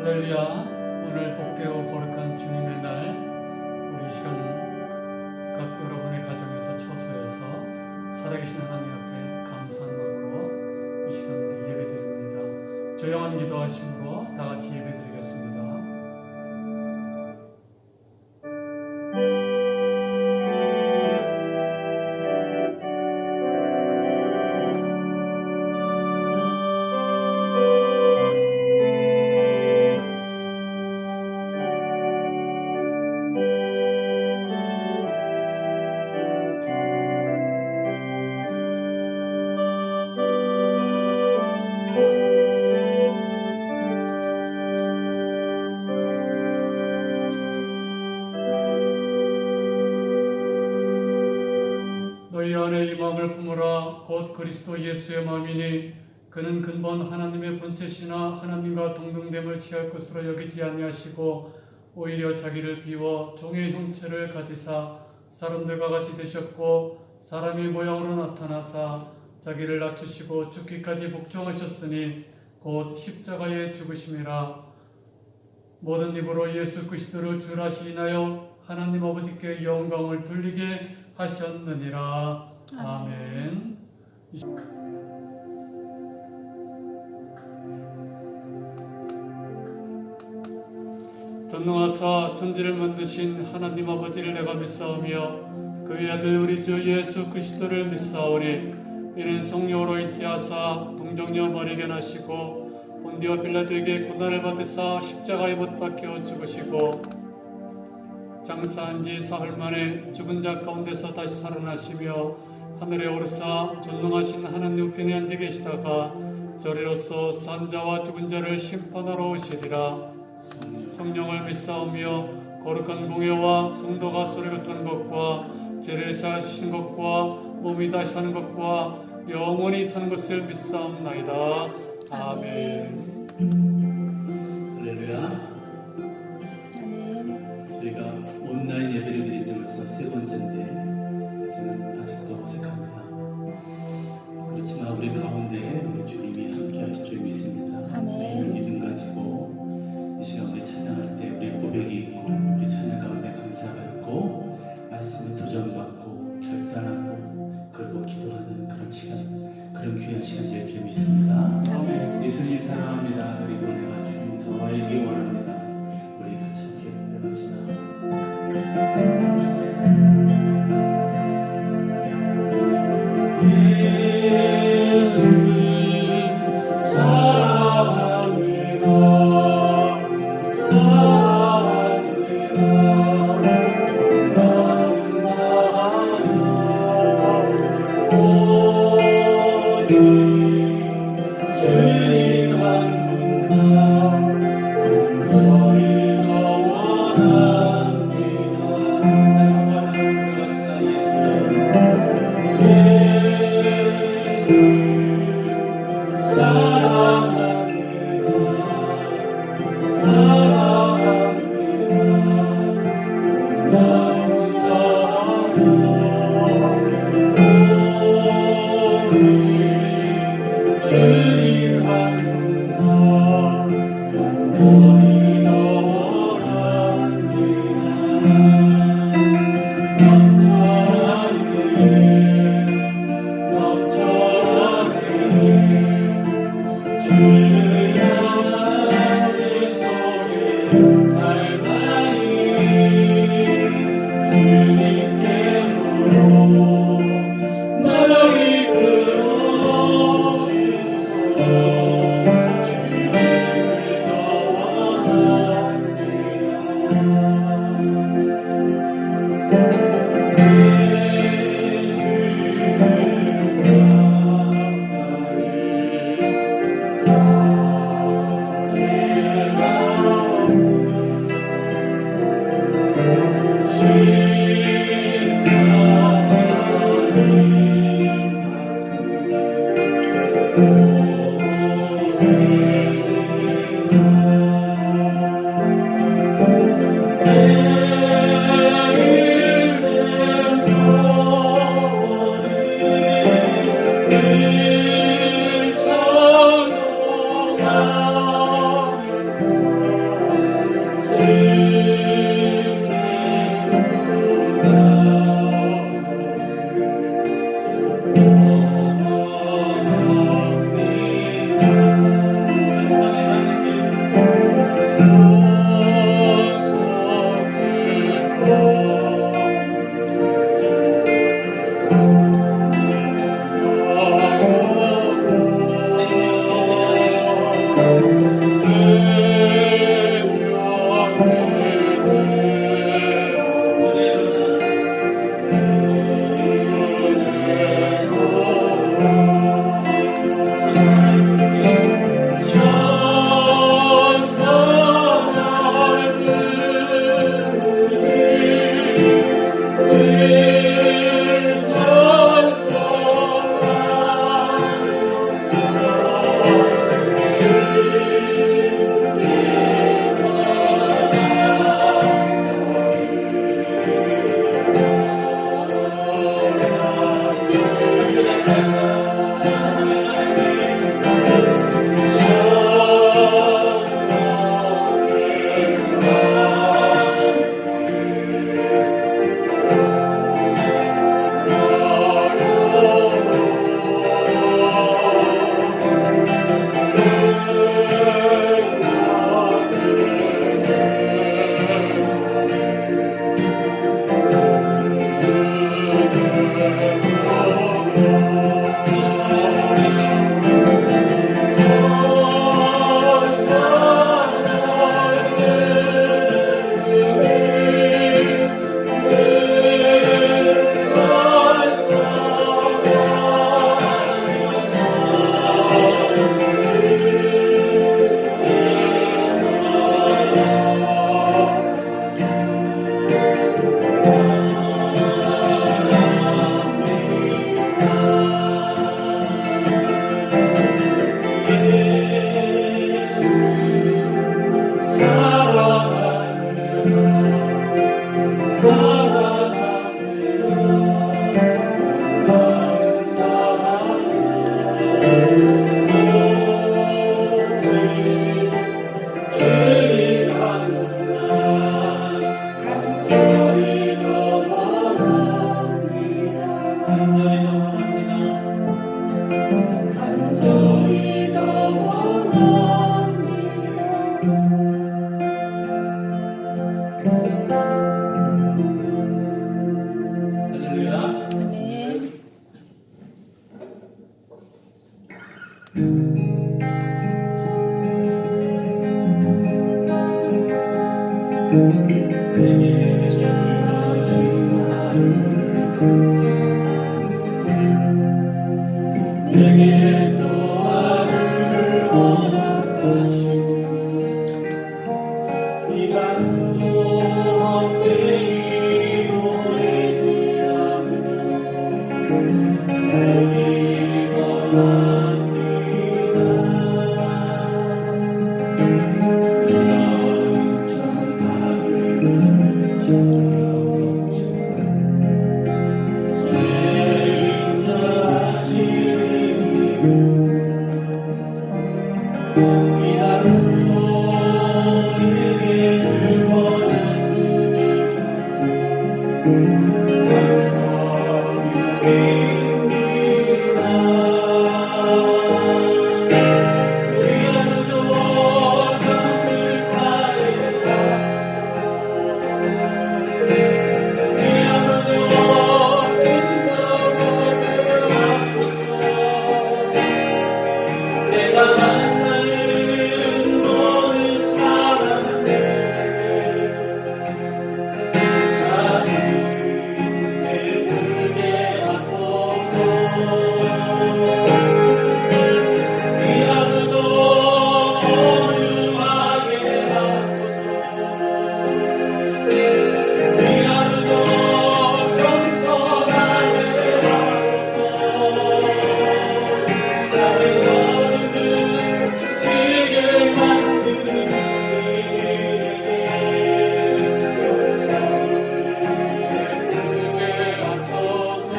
할렐루야. 오늘 복되고 거룩한 주님의 날, 우리 시간 각 여러분의 가정에서 처소에서 살아계신 하나님 앞에 감사한 마음으로 이 시간 우리 예배드립니다. 조용한 기도하심으로 다 같이 예배드리겠습니다. 너희 안에 이 마음을 품으라. 곧 그리스도 예수의 마음이니 그는 근본 하나님의 본체시나 하나님과 동등됨을 취할 것으로 여기지 아니하시고 오히려 자기를 비워 종의 형체를 가지사 사람들과 같이 되셨고 사람의 모양으로 나타나사 자기를 낮추시고 죽기까지 복종하셨으니 곧 십자가에 죽으심이라. 모든 입으로 예수 그리스도를 주라 시인하여 하나님 아버지께 영광을 돌리게 하셨느니라. 아멘. 전능하사 천지를 만드신 하나님 아버지를 내가 믿사오며 그의 아들 우리 주 예수 그리스도를 믿사오니 이는 성령으로 잉태하사 동정녀 마리아에게 나시고 본디오 빌라도에게 고난을 받으사 십자가에 못 박혀 죽으시고 장사한 지 사흘 만에 죽은 자 가운데서 다시 살아나시며 하늘에 오르사 전능하신 하나님 우편에 앉아 계시다가 저리로서 산 자와 죽은 자를 심판하러 오시리라. 성령을 믿사오며 거룩한 공예와 성도가 소리를 것과 죄를 사하시는 것과 몸이 다시 사는 것과 영원히 사는 것을 믿사옵나이다. 아멘. 할렐루야. 저희가 온라인 예배를 드린 지 벌써 세 번째인데 저는 아직도 어색합니다. 그렇지만 우리 가운데 우리 주님이 함께 하실 줄 믿습니다. 우리 믿음 가지고 이 시간 우리 찬양할 때 우리 고백이 있고 우리 찬양 가운데 감사가 있고 말씀을 도전받고 결단하고 그리고 기도하는 그런 시간, 그런 귀한 시간이 될 줄 믿습니다. 예수님 사랑합니다. 그리고 내가 주님 더 알기 원합니다. 우리 같이 함께 노래합시다. 내게 주어진 하루 내게 또 하루를 허락하시니 이 하루도 헛되이 보내지 않으며 살기 원합니다. 이런 정받을 만한 자격 없지만 죄인 자하시는 이 하루도 내게 주어졌습니다. 내가 만나는 모든 사람들에게 자비를 베풀게 하소서. 이 하루도 거룩하게 하소서. 이 하루도 겸손하게 하소서. 나의 지게 만드는 이에게 용서를 베풀게 하소서.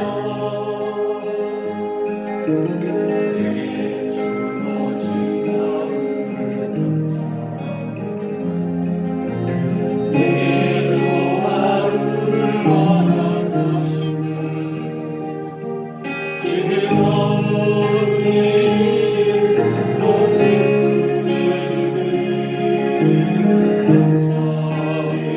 내게 주어진 하루를 감사합니다. 내게 또 하루를 허락하시니 즐거운 일들 모습뿐 일들 감사드립니다.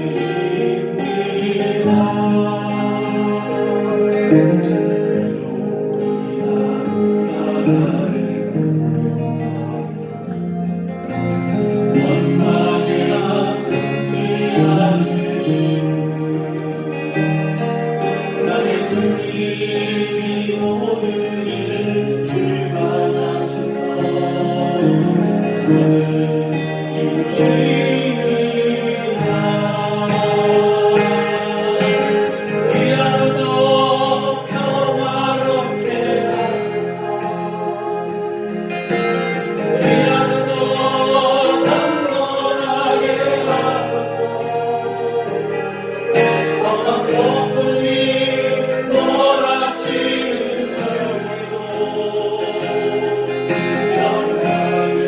원망이 남지 않으니 나의 주님이 모든 일을 주관하셔서 선을 이루시리라. 이 하루도 평화롭게 하소서. 이 하루도 강건하게 하소서. 험한 폭풍이 몰아치는 겨울에도 평강을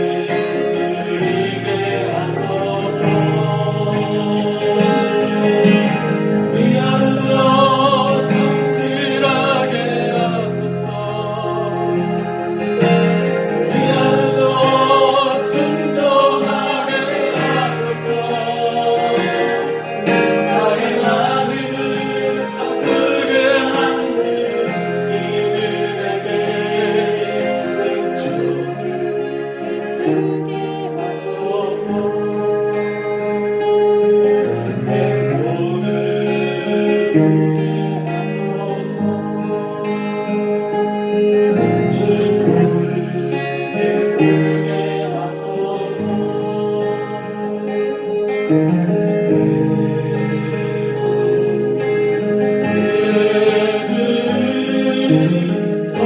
누리게 하소서. 이 하루도 성실하게 하소서. 이 하루도 순종하게 하소서. 나의 마음을 아프게 만든 이들에게 은총을 베풀게 하소서. 행복을 누리게 하소서. 축복을 베풀게 하소서. 예수를 더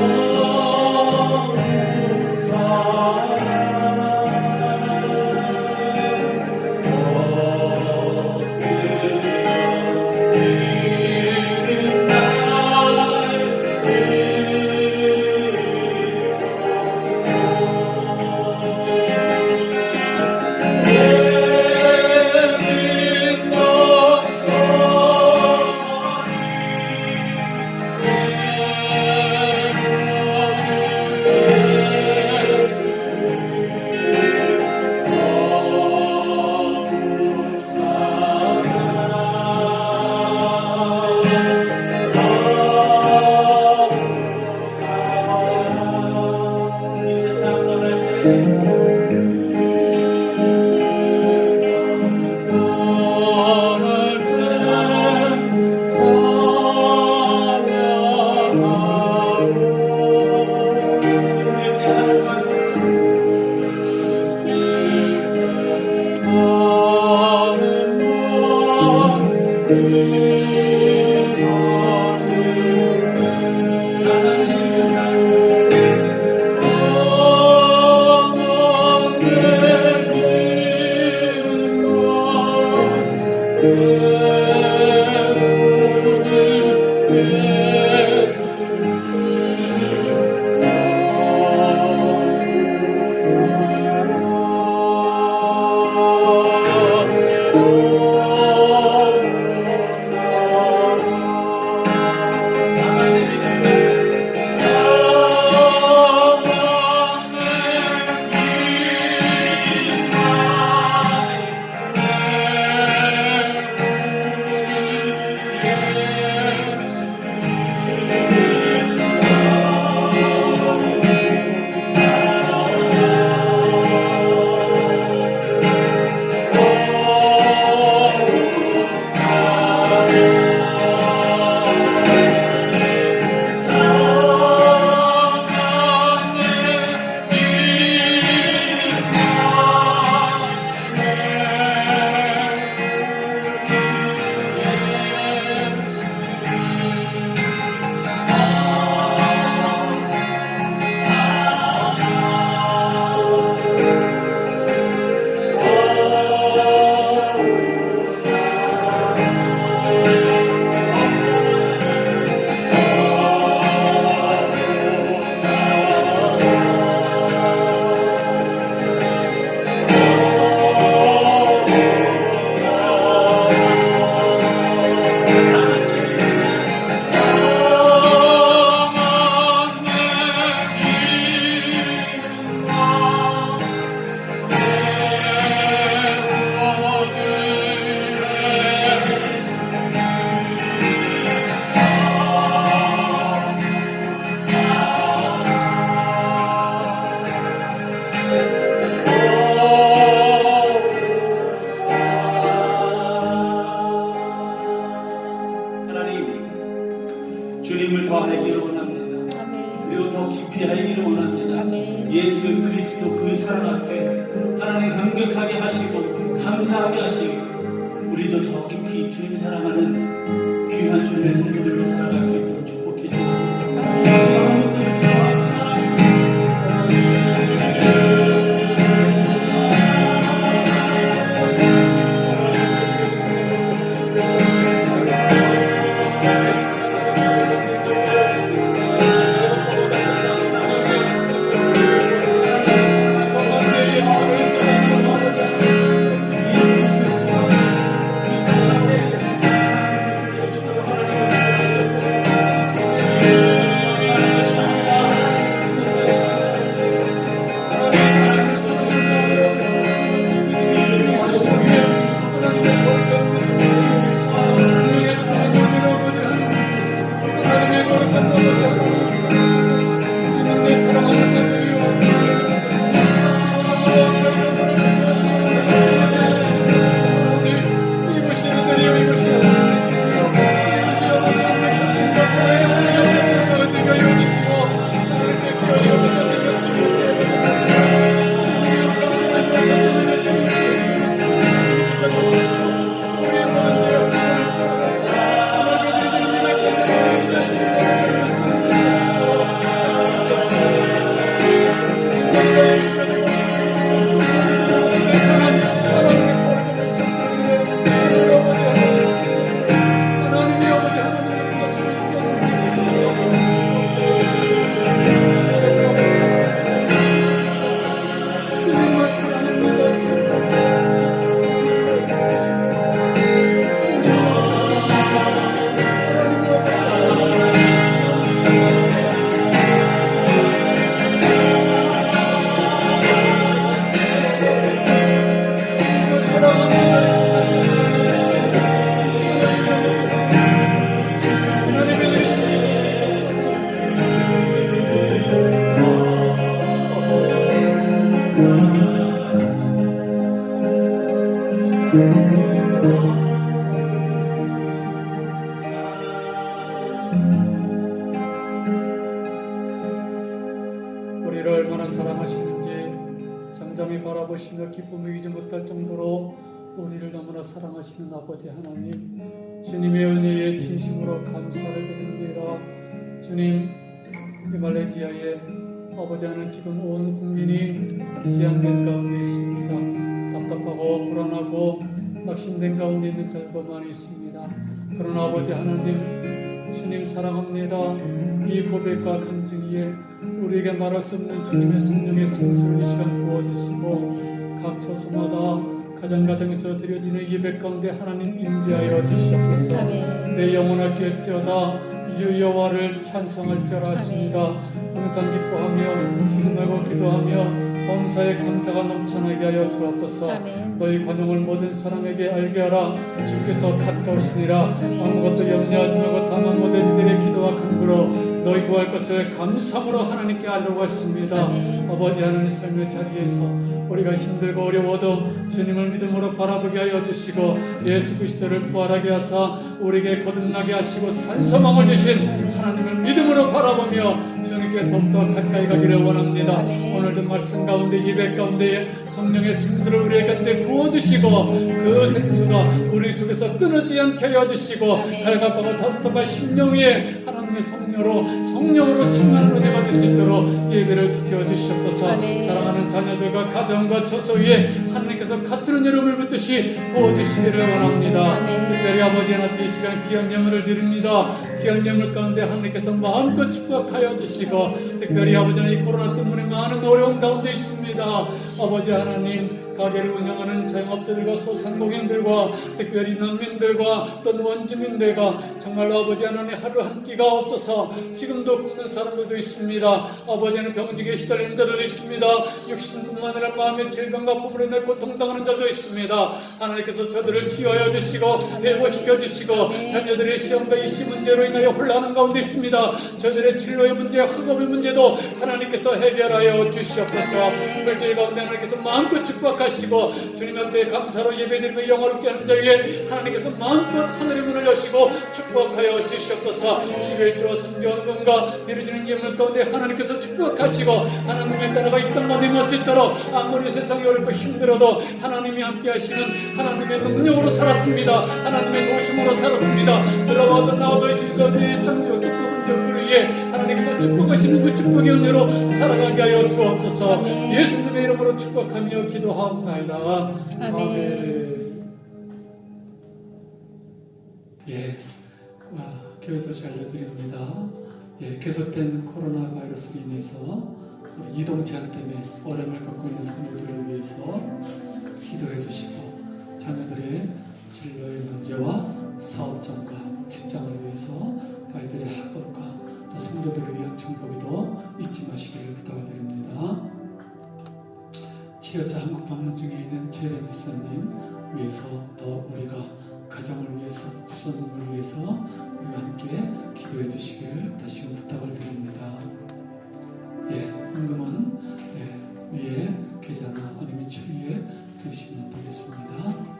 주님을 더 알기를 원합니다. 아멘. 그리고 더 깊이 알기를 원합니다. 아멘. 예수 그리스도 그 사랑 앞에 하나님 감격하게 하시고 감사하게 하시고 우리도 더 깊이 주님 사랑하는 귀한 주님의 성도들로 살아갈 수 있도록 축복해 주옵소서. 우리를 얼마나 사랑하시는지 잠잠히 바라보시며 기쁨을 이기지 못할 정도로 우리를 너무나 사랑하시는 아버지 하나님, 주님의 은혜에 진심으로 감사를 드립니다. 주님, 이 말레이시아에 아버지 하나님 지금 온 국민이 제한된 가운데 있습니다. 답답하고 불안하고 낙심된 가운데 있는 자들도 많이 있습니다. 그러나 아버지 하나님, 주님 사랑합니다. 이 고백과 간증이에 우리에게 말할 수 없는 주님의 성령의 생수를 이 시간 부어주시고 각 처소마다 가정가정에서 드려지는 예배 가운데 하나님 임재하여 주시옵소서. 아멘. 내 영혼 아낄지어다 주 여호와를 찬송할지어라 하십니다. 항상 기뻐하며 쉬지 말고 기도하며 범사에 감사가 넘쳐나게 하여 주옵소서. 아멘. 너희 관용을 모든 사람에게 알게 하라. 주께서 가까우시니라. 아멘. 아무것도 염려하지 말고 다만 모든 일에 기도와 간구로 너희 구할 것을 감사함으로 하나님께 알려고 했습니다. 아멘. 아버지 하나님 삶의 자리에서 우리가 힘들고 어려워도 주님을 믿음으로 바라보게 하여 주시고 예수 그리스도를 부활하게 하사 우리에게 거듭나게 하시고 산소망을 주신 하나님을 믿음으로 바라보며 주님께 더욱더 가까이 가기를 원합니다. 아멘. 오늘도 말씀 가운데 예배 가운데 성령의 생수를 우리 곁에 부어주시고 그 생수가 우리 속에서 끊어지지 않게 하여 주시고 아멘. 갈갑하고 답답한 심령 위에 하나님의 성령으로 충만한 은혜 받을 수 있도록 예배를 지켜주시옵소서. 아멘. 사랑하는 자녀들과 가정과 처소 위에 하나님께서 같은 은혜를 물붓듯이 부어주시기를 원합니다. 아멘. 특별히 아버지 하나님 이 시간 귀한 예물을 드립니다. 귀한 예물 가운데 하나님께서 마음껏 축복하여 주시고 특별히 아버지 하나님 이 코로나 때문에 많은 어려움 가운데 있습니다. 아버지 하나님 가게를 운영하는 자영업자들과 소상공인들과 특별히 난민들과 또 원주민들과 정말로 아버지 하나님 하루 한 끼가 없어서 지금도 굶는 사람들도 있습니다. 아버지 하나님 병직에 시달리는 자들도 있습니다. 육신뿐만 아니라 마음의 질병과 꿈으로 인해 고통당하는 자도 있습니다. 하나님께서 저들을 치유하여 주시고 회복시켜 주시고 자녀들의 시험과 입시 문제로 인하여 혼란하는 가운데 있습니다. 저들의 진로의 문제, 학업의 문제도 하나님께서 해결하여 주시옵소서. 물질 가운데 하나님께서 마음껏 축복하시고 주님 앞에 감사로 예배드리며 영화롭게 하는 자에게 하나님께서 마음껏 하늘의 문을 여시고 축복하여 주시옵소서. 11조 선교헌금과 드려지는 예물 가운데 하나님께서 축복하시고 하나님의 나라가 이 땅 가운데 임할 수 있도록 아무리 세상이 어렵고 힘들어도 하나님이 함께 하시는 하나님의 능력으로 살았습니다. 하나님의 도심으로 살았습니다. 들어와도 나와도 이거들의 땅 여기 좁은 정부를 위해 하나님께서 축복하시는 그 축복의 은혜로 살아가게 하여 주옵소서. 예수님의 이름으로 축복하며 기도하옵나이다. 아멘. 예, 교회 소식 알려드립니다. 예, 계속된 코로나 바이러스로 인해서 우리 이동 제한 때문에 어려움을 겪고 있는 성도들을 위해서 기도해 주시고 자녀들의 진로의 문제와 사업장과 직장을 위해서 아이들의 학업과 또 성도들을 위한 중보기도 잊지 마시기를 부탁드립니다. 치료자 한국 방문 중에 있는 최ren 집사님 위해서 또 우리가 가정을 위해서 집사님을 위해서 우리가 함께 기도해 주시길 다시금 부탁을 드립니다. 예, 헌금은 위에 계좌나 아니면 추리에 드리시면 되겠습니다.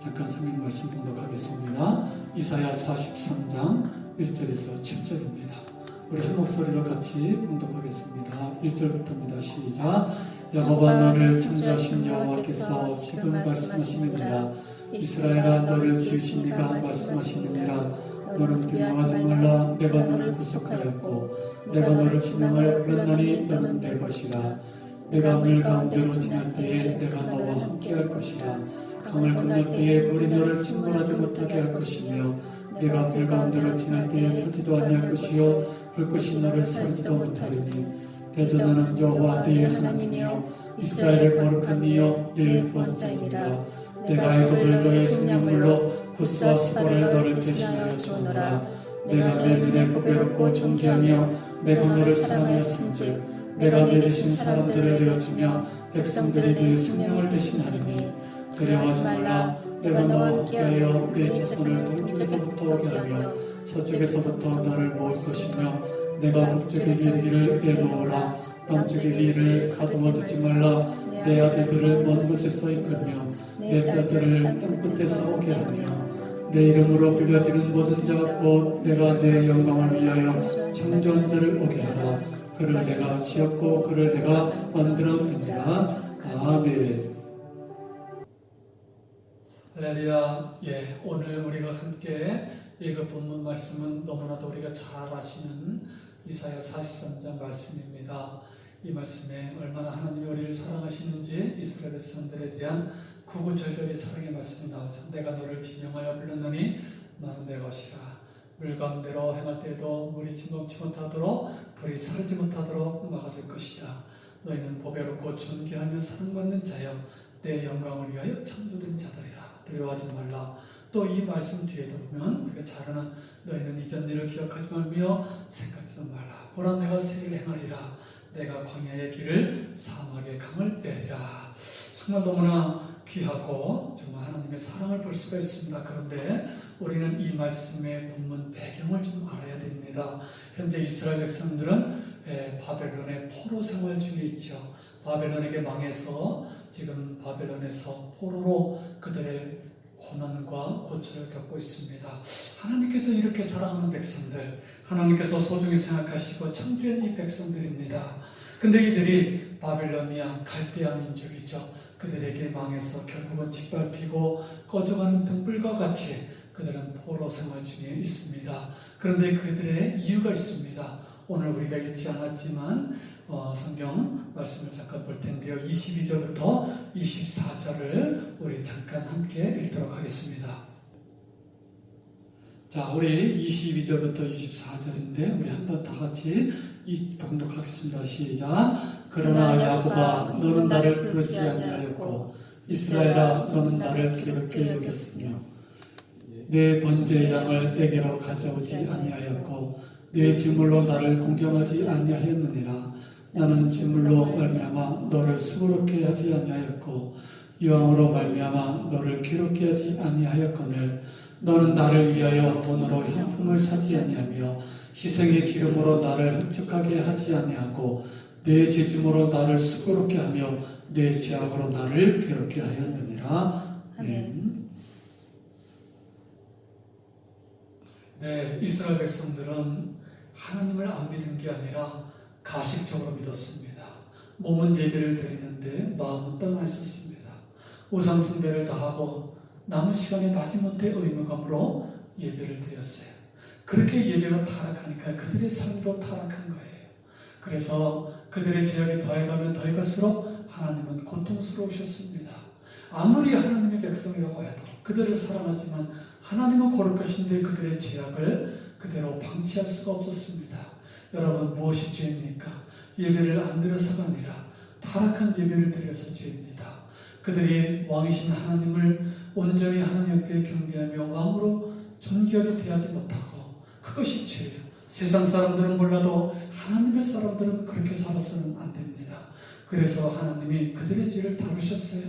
잠깐 성경 말씀 봉독하겠습니다. 이사야 43장 1절에서 7절입니다. 우리 한 목소리로 같이 봉독하겠습니다. 1절부터입니다. 시작. 야곱아 너를 창조하신 여호와께서 지금 말씀하시느니라. 이스라엘아 너를 지으신 이가 말씀하시느니라. 너는 두려워하지 말라. 내가 너를 구속하였고 내가 너를 지명하여 불렀나니 너는 내 것이라. 내가 물 가운데로 지날 때에 내가 너와 함께할 것이라. 강을 건널 때에 물이 너를 침몰하지 못하게 할 것이며 내가 불 가운데로 지날 때에 타지도 아니할 것이요 불꽃이 너를 사르지도 못하리니 대전하는 여호와 네 하나님이여 이스라엘의 거룩한 이여 네 구원자임이라. 내가 애굽을 너의 생명물로 구스와 스바를 너를 대신하여 주노라. 내가 내 눈에 보배롭고 존귀하며 내가 너를 사랑하였은즉 내가 내 대신 사람들을 내어주며 백성들이 네 생명을 대신하리니 두려워하지 말라. 내가 너와 함께하여 내 자손을 동쪽에서부터 오게 하며 서쪽에서부터 너를 모을 것이며 내가 북쪽의 비행기를 내놓으라. 남쪽의 비를 가둬두지 말라. 내 아들들을 먼 곳에서 이끌며 내 딸들을 땅끝에서 오게 하며 내 이름으로 불려지는 모든 자가 곧 내가 내 영광을 위하여 창조한 자를 오게 하라. 그를 내가 지었고 그를 내가 만들었느니라. 아멘. 할렐루야. 예, 오늘 우리가 함께 읽을 본문 말씀은 너무나도 우리가 잘 아시는 이사야 43장 말씀입니다. 이 말씀에 얼마나 하나님이 우리를 사랑하시는지 이스라엘 백성들에 대한 구구절절히 사랑의 말씀이 나오죠. 내가 너를 진영하여 불렀노니 너는 내 것이라. 물 가운데로 행할 때에도 물이 침범치 못하도록 불이 사르지 못하도록 막아줄 것이다. 너희는 보배롭고 존귀하며 사랑받는 자여 내 영광을 위하여 창조된 자들이라. 두려워하지 말라. 또 이 말씀 뒤에도 보면 우리가 잘 아는 너희는 이전 일을 기억하지 말며 생각지도 말라. 보라 내가 새 일을 행하리라. 내가 광야의 길을 사막의 강을 내리라. 정말 너무나 귀하고 정말 하나님의 사랑을 볼 수가 있습니다. 그런데 우리는 이 말씀의 본문 배경을 좀 알아야 됩니다. 현재 이스라엘 백성들은 바벨론의 포로 생활 중에 있죠. 바벨론에게 망해서 지금 바벨론에서 포로로 그들의 고난과 고초를 겪고 있습니다. 하나님께서 이렇게 사랑하는 백성들, 하나님께서 소중히 생각하시고 창조한 이 백성들입니다. 근데 이들이 바빌로니아 갈대아 민족이죠. 그들에게 망해서 결국은 짓밟히고 꺼져가는 등불과 같이 그들은 포로 생활 중에 있습니다. 그런데 그들의 이유가 있습니다. 오늘 우리가 읽지 않았지만 성경 말씀을 잠깐 볼 텐데요. 22절부터 24절을 우리 잠깐 함께 읽도록 하겠습니다. 자, 우리 22절부터 24절인데 우리 한번 다 같이 봉독하겠습니다. 시작. 그러나 야곱아 너는 나를 부르지 아니하였고 이스라엘아 너는 나를 기롭게 여겼으며 내 번제 양을 내게로 가져오지 아니하였고 내 제물로 나를 공경하지 아니하였느니라. 나는 제물로 말미암아 너를 수고롭게 하지 아니하였고 유황으로 말미암아 너를 괴롭게 하지 아니하였거늘 너는 나를 위하여 돈으로 향품을 사지 아니하며 희생의 기름으로 나를 흡족하게 하지 아니하고 내 죄짐으로 나를 수고롭게 하며 내 죄악으로 나를 괴롭게 하였느니라. 아멘. 네, 이스라엘 백성들은 하나님을 안 믿은 게 아니라 가식적으로 믿었습니다. 몸은 예배를 드리는데 마음은 떠나 있었습니다. 우상 숭배를 다하고 남은 시간에 마지못해 의무감으로 예배를 드렸어요. 그렇게 예배가 타락하니까 그들의 삶도 타락한 거예요. 그래서 그들의 죄악이 더해가면 더해갈수록 하나님은 고통스러우셨습니다. 아무리 하나님의 백성이라고 해도 그들을 사랑하지만 하나님은 거룩하신데 그들의 죄악을 그대로 방치할 수가 없었습니다. 여러분 무엇이 죄입니까? 예배를 안 드려서가 아니라 타락한 예배를 드려서 죄입니다. 그들이 왕이신 하나님을 온전히 하나님 앞에 경배하며 왕으로 존귀하게 대하지 못하고 그것이 죄예요. 세상 사람들은 몰라도 하나님의 사람들은 그렇게 살아서는 안 됩니다. 그래서 하나님이 그들의 죄를 다루셨어요.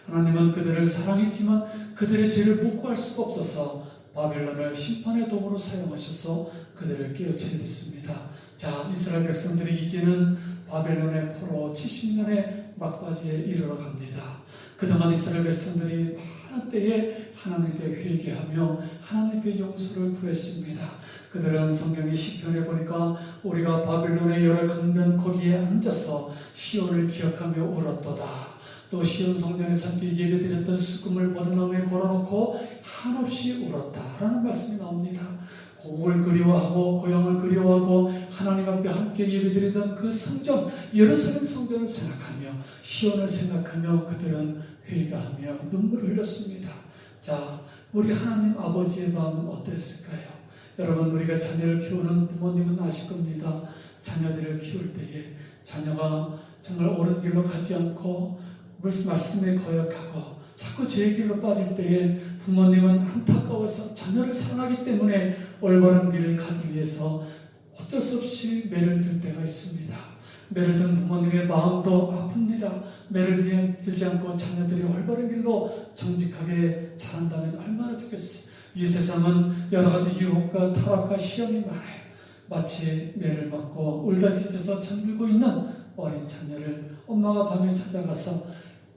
하나님은 그들을 사랑했지만 그들의 죄를 묵고할 수가 없어서 바벨론을 심판의 도구로 사용하셔서 그들을 깨우쳐야 됐습니다. 자, 이스라엘 백성들이 이제는 바벨론의 포로 70년의 막바지에 이르러 갑니다. 그동안 이스라엘 백성들이 많은 때에 하나님께 회개하며 하나님께 용서를 구했습니다. 그들은 성경의 시편에 보니까 우리가 바벨론의 여러 강변 거기에 앉아서 시온을 기억하며 울었도다. 또 시온 성전에서 함께 예배드렸던 수금을 버드나무에 걸어놓고 한없이 울었다라는 말씀이 나옵니다. 고국을 그리워하고 고향을 그리워하고 하나님 앞에 함께 예배드리던 그 성전 예루살렘 성전을 생각하며 시온을 생각하며 그들은 회개하며 눈물을 흘렸습니다. 자, 우리 하나님 아버지의 마음은 어땠을까요? 여러분 우리가 자녀를 키우는 부모님은 아실 겁니다. 자녀들을 키울 때에 자녀가 정말 옳은 길로 가지 않고 말씀에 거역하고 자꾸 죄의 길로 빠질 때에 부모님은 안타까워서 자녀를 사랑하기 때문에 올바른 길을 가기 위해서 어쩔 수 없이 매를 들 때가 있습니다. 매를 든 부모님의 마음도 아픕니다. 매를 들지 않고 자녀들이 올바른 길로 정직하게 자란다면 얼마나 좋겠어요. 이 세상은 여러 가지 유혹과 타락과 시험이 많아요. 마치 매를 맞고 울다 짖어서 잠들고 있는 어린 자녀를 엄마가 밤에 찾아가서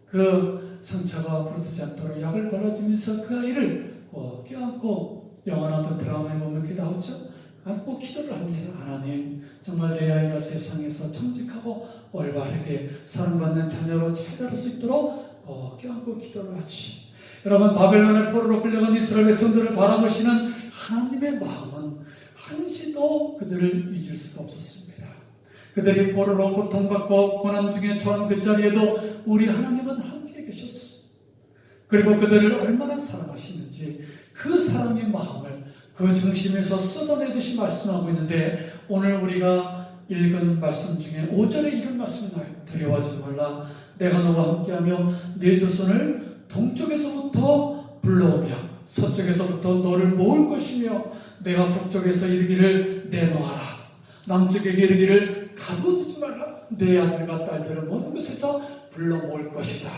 그 상처가 부러지지 않도록 약을 발라주면서 그 아이를 껴안고 영원한 어떤 드라마에 보면 그게 나오죠. 안고 기도를 합니다. 하나님 정말 내 아이가 세상에서 정직하고 올바르게 사랑받는 자녀로 잘 자랄 수 있도록 껴안고 기도를 하지. 여러분 바벨론의 포로로 끌려간 이스라엘 백성들을 바라보시는 하나님의 마음은 한시도 그들을 잊을 수가 없었습니다. 그들이 포로로 고통받고 고난 중에 처한 그 자리에도 우리 하나님은 함께 계셨어. 그리고 그들을 얼마나 사랑하시는지 그 사랑의 마음을 그 중심에서 쏟아내듯이 말씀하고 있는데, 오늘 우리가 읽은 말씀 중에 5절에 이런 말씀이 나와요. 두려워하지 말라. 내가 너와 함께하며 네 조선을 동쪽에서부터 불러오며 서쪽에서부터 너를 모을 것이며 내가 북쪽에서 이르기를 내놓아라. 남쪽에게 이르기를 가둬두지 말라. 내 아들과 딸들을 모든 곳에서 불러 모을 것이다.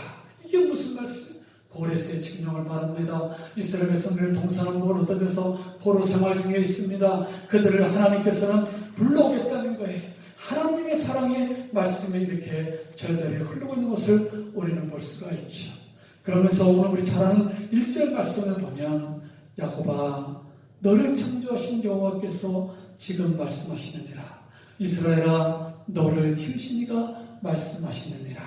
이게 무슨 말씀? 고레스의 칙령을 말합니다. 이스라엘 백성들을 동서남북으로 흩어져서 포로 생활 중에 있습니다. 그들을 하나님께서는 불러오겠다는 거예요. 하나님의 사랑의 말씀이 이렇게 절절히 흐르고 있는 것을 우리는 볼 수가 있죠. 그러면서 오늘 우리 잘 아는 1절 말씀을 보면, 야곱아 너를 창조하신 여호와께서 지금 말씀하시느니라. 이스라엘아 너를 지으신 이가 말씀하시느니라.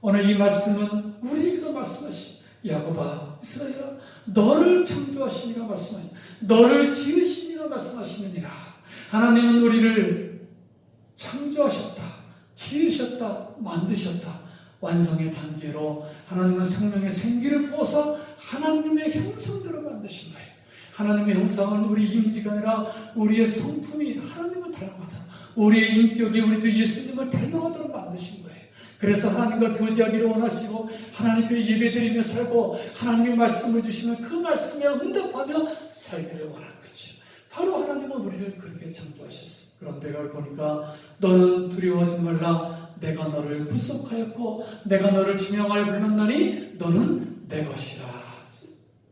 오늘 이 말씀은 우리에게도 말씀하신, 야곱아 이스라엘아 너를 창조하신 이가 말씀하신, 너를 지으신 이가 말씀하시느니라. 하나님은 우리를 창조하셨다, 지으셨다, 만드셨다. 완성의 단계로 하나님은 생명의 생기를 부어서 하나님의 형상대로 만드신 거예요. 하나님의 형상은 우리 이미지가 아니라 우리의 성품이 하나님을 닮아가다, 우리의 인격이 우리 주 예수님을 닮아가도록 만드신 거예요. 그래서 하나님과 교제하기를 원하시고 하나님께 예배드리며 살고 하나님의 말씀을 주시면 그 말씀에 응답하며 살기를 원하는 거죠. 바로 하나님은 우리를 그렇게 창조하셨어요. 그런데 그걸 보니까 너는 두려워하지 말라. 내가 너를 구속하였고 내가 너를 지명하여 불렀나니 너는 내 것이라.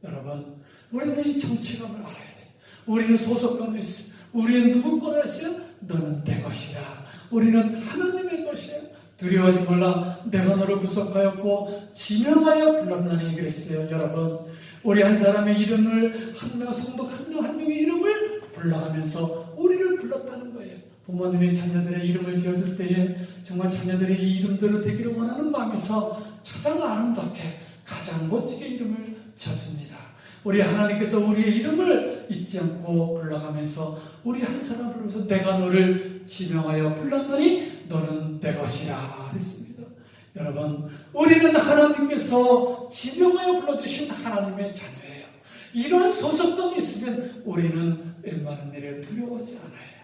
여러분, 우리는 이 정체감을 알아야 돼. 우리는 소속감이 있어. 우리는 누구 거라 했어요? 너는 내 것이라. 우리는 하나님의 것이야. 두려워하지 말라. 내가 너를 구속하였고 지명하여 불렀나니 그랬어요. 여러분, 우리 한 사람의 이름을, 한 명 성도 한 명 한 명의 이름을 불러가면서 우리를 불렀다는 거예요. 부모님이 자녀들의 이름을 지어줄 때에 정말 자녀들의 이 이름대로 되기를 원하는 마음에서 가장 아름답게 가장 멋지게 이름을 지어줍니다. 우리 하나님께서 우리의 이름을 잊지 않고 불러가면서 우리 한 사람 부르면서 내가 너를 지명하여 불렀더니 너는 내 것이라 했습니다. 여러분, 우리는 하나님께서 지명하여 불러주신 하나님의 자녀예요. 이런 소속감이 있으면 우리는 웬만한 일에 두려워하지 않아요.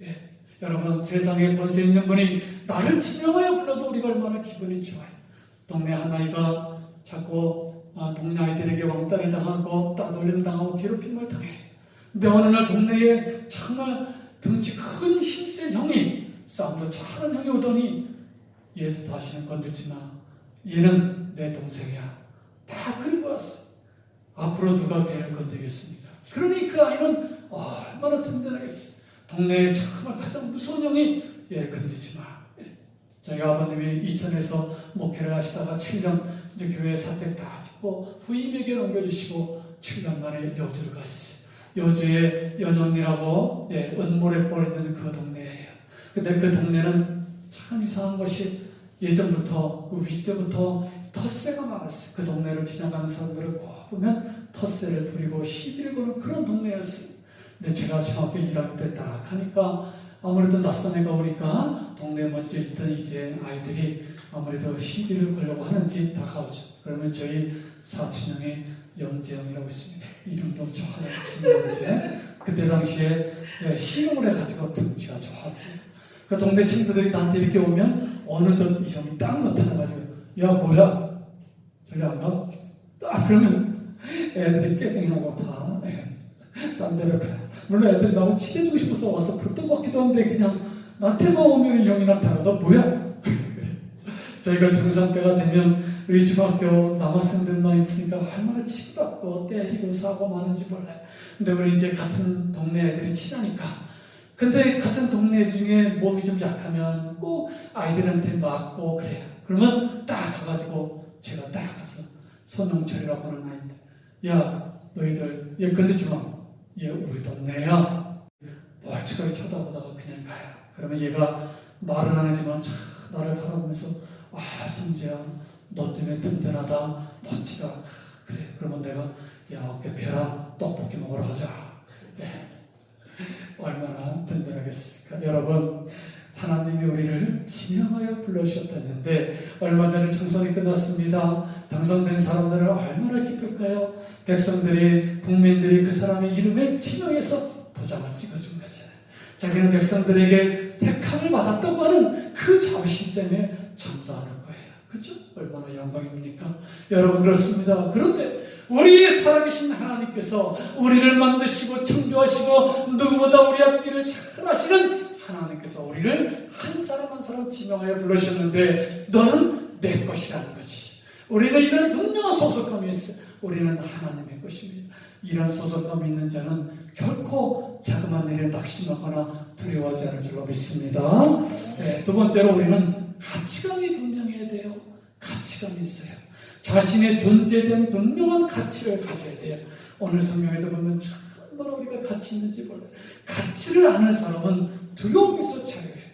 예, 여러분, 세상에 권세 있는 분이 나를 지명하여 불러도 우리가 얼마나 기분이 좋아요. 동네 한 아이가 자꾸 동네 아이들에게 왕따를 당하고 따돌림 당하고 괴롭힘을 당해. 근데 어느 날 동네에 정말 덩치 큰 힘센 형이, 싸움도 잘하는 형이 오더니 얘도 다시는 건들지 마. 얘는 내 동생이야. 다 그리고 왔어. 앞으로 누가 걔를 건드리겠습니까? 그러니 그 아이는 얼마나 든든하겠어. 동네에 정말 가장 무서운 형이 얘를 건드리지 마. 저희 아버님이 이천에서 목회를 하시다가 7년 이제 교회 사택 다 짓고 후임에게 넘겨주시고 7년 만에 여주를 갔어요. 여주에 연영이라고 은모래벌 있는 그 동네예요. 근데 그 동네는 참 이상한 것이 예전부터 그 위 때부터 텃세가 많았어요. 그 동네로 지나가는 사람들을 꼭 보면 텃세를 부리고 시비를 거는 그런 동네였어요. 근데 제가 중학교 1학년 때 딱 하니까 아무래도 낯선 애가 오니까 동네에 먼저 있던 이제 아이들이 아무래도 시비를 걸려고 하는지 다가오죠. 그러면 저희 사촌형의 영재형이라고 있습니다. 이름도 좋아요. 영재. 그때 당시에 시험을 해가지고 등치가 좋았어요. 그 동네 친구들이 나한테 이렇게 오면 어느덧 이 형이 딱 나타나가지고 야 뭐야? 저기 안 가? 딱 그러면 애들이 꾀땡하고 딴 데로 가요. 물론 애들이 나하고 친해지고 싶어서 와서 그랬던 것 같기도 한데 그냥 나한테만 오면 이 형이 나타나. 너 뭐야? 저희가 중3 때가 되면 우리 중학교 남학생들만 있으니까 얼마나 치고받고 때리고 사고 많은지 몰라요. 근데 우리 이제 같은 동네 애들이 친하니까, 근데 같은 동네 중에 몸이 좀 약하면 꼭 아이들한테 맞고 그래요. 그러면 딱 가가지고 제가 딱 가서 손영철이라고 하는 아이인데, 야 너희들 얘 건드지 마. 얘 우리 동네야. 멀찍하게 쳐다보다가 그냥 가요. 그러면 얘가 말은 안 하지만 참 나를 바라보면서 성재야 너 때문에 든든하다, 멋지다. 그래. 그러면 내가 야 어깨 펴라, 떡볶이 먹으러 가자. 얼마나 든든하겠습니까? 여러분, 하나님이 우리를 지명하여 불러주셨다는데 얼마 전에 총선이 끝났습니다. 당선된 사람들은 얼마나 기쁠까요? 백성들이, 국민들이 그 사람의 이름을 지명해서 도장을 찍어준 거잖아요. 자기는 백성들에게 택함을 받았다고 하는 그 자부심 때문에 전도하는 거예요. 그렇죠? 얼마나 영광입니까? 여러분, 그렇습니다. 그런데 우리 살아계신 하나님께서 우리를 만드시고 창조하시고 누구보다 우리 앞길을 잘 아시는 하나님께서 우리를 한 사람 한 사람 지명하여 불러주셨는데 너는 내 것이라는 거지. 우리는 이런 분명한 소속감이 있어. 우리는 하나님의 것입니다. 이런 소속감이 있는 자는 결코 자그마한 일에 낙심하거나 두려워하지 않을 줄로 믿습니다. 네, 두 번째로 우리는 가치감이 분명해야 돼요. 가치감이 있어요. 자신의 존재에 대한 분명한 가치를 가져야 돼요. 오늘 성경에도 보면 얼마나 우리가 가치 있는지 몰라요. 가치를 아는 사람은 두려움에서 자유해요.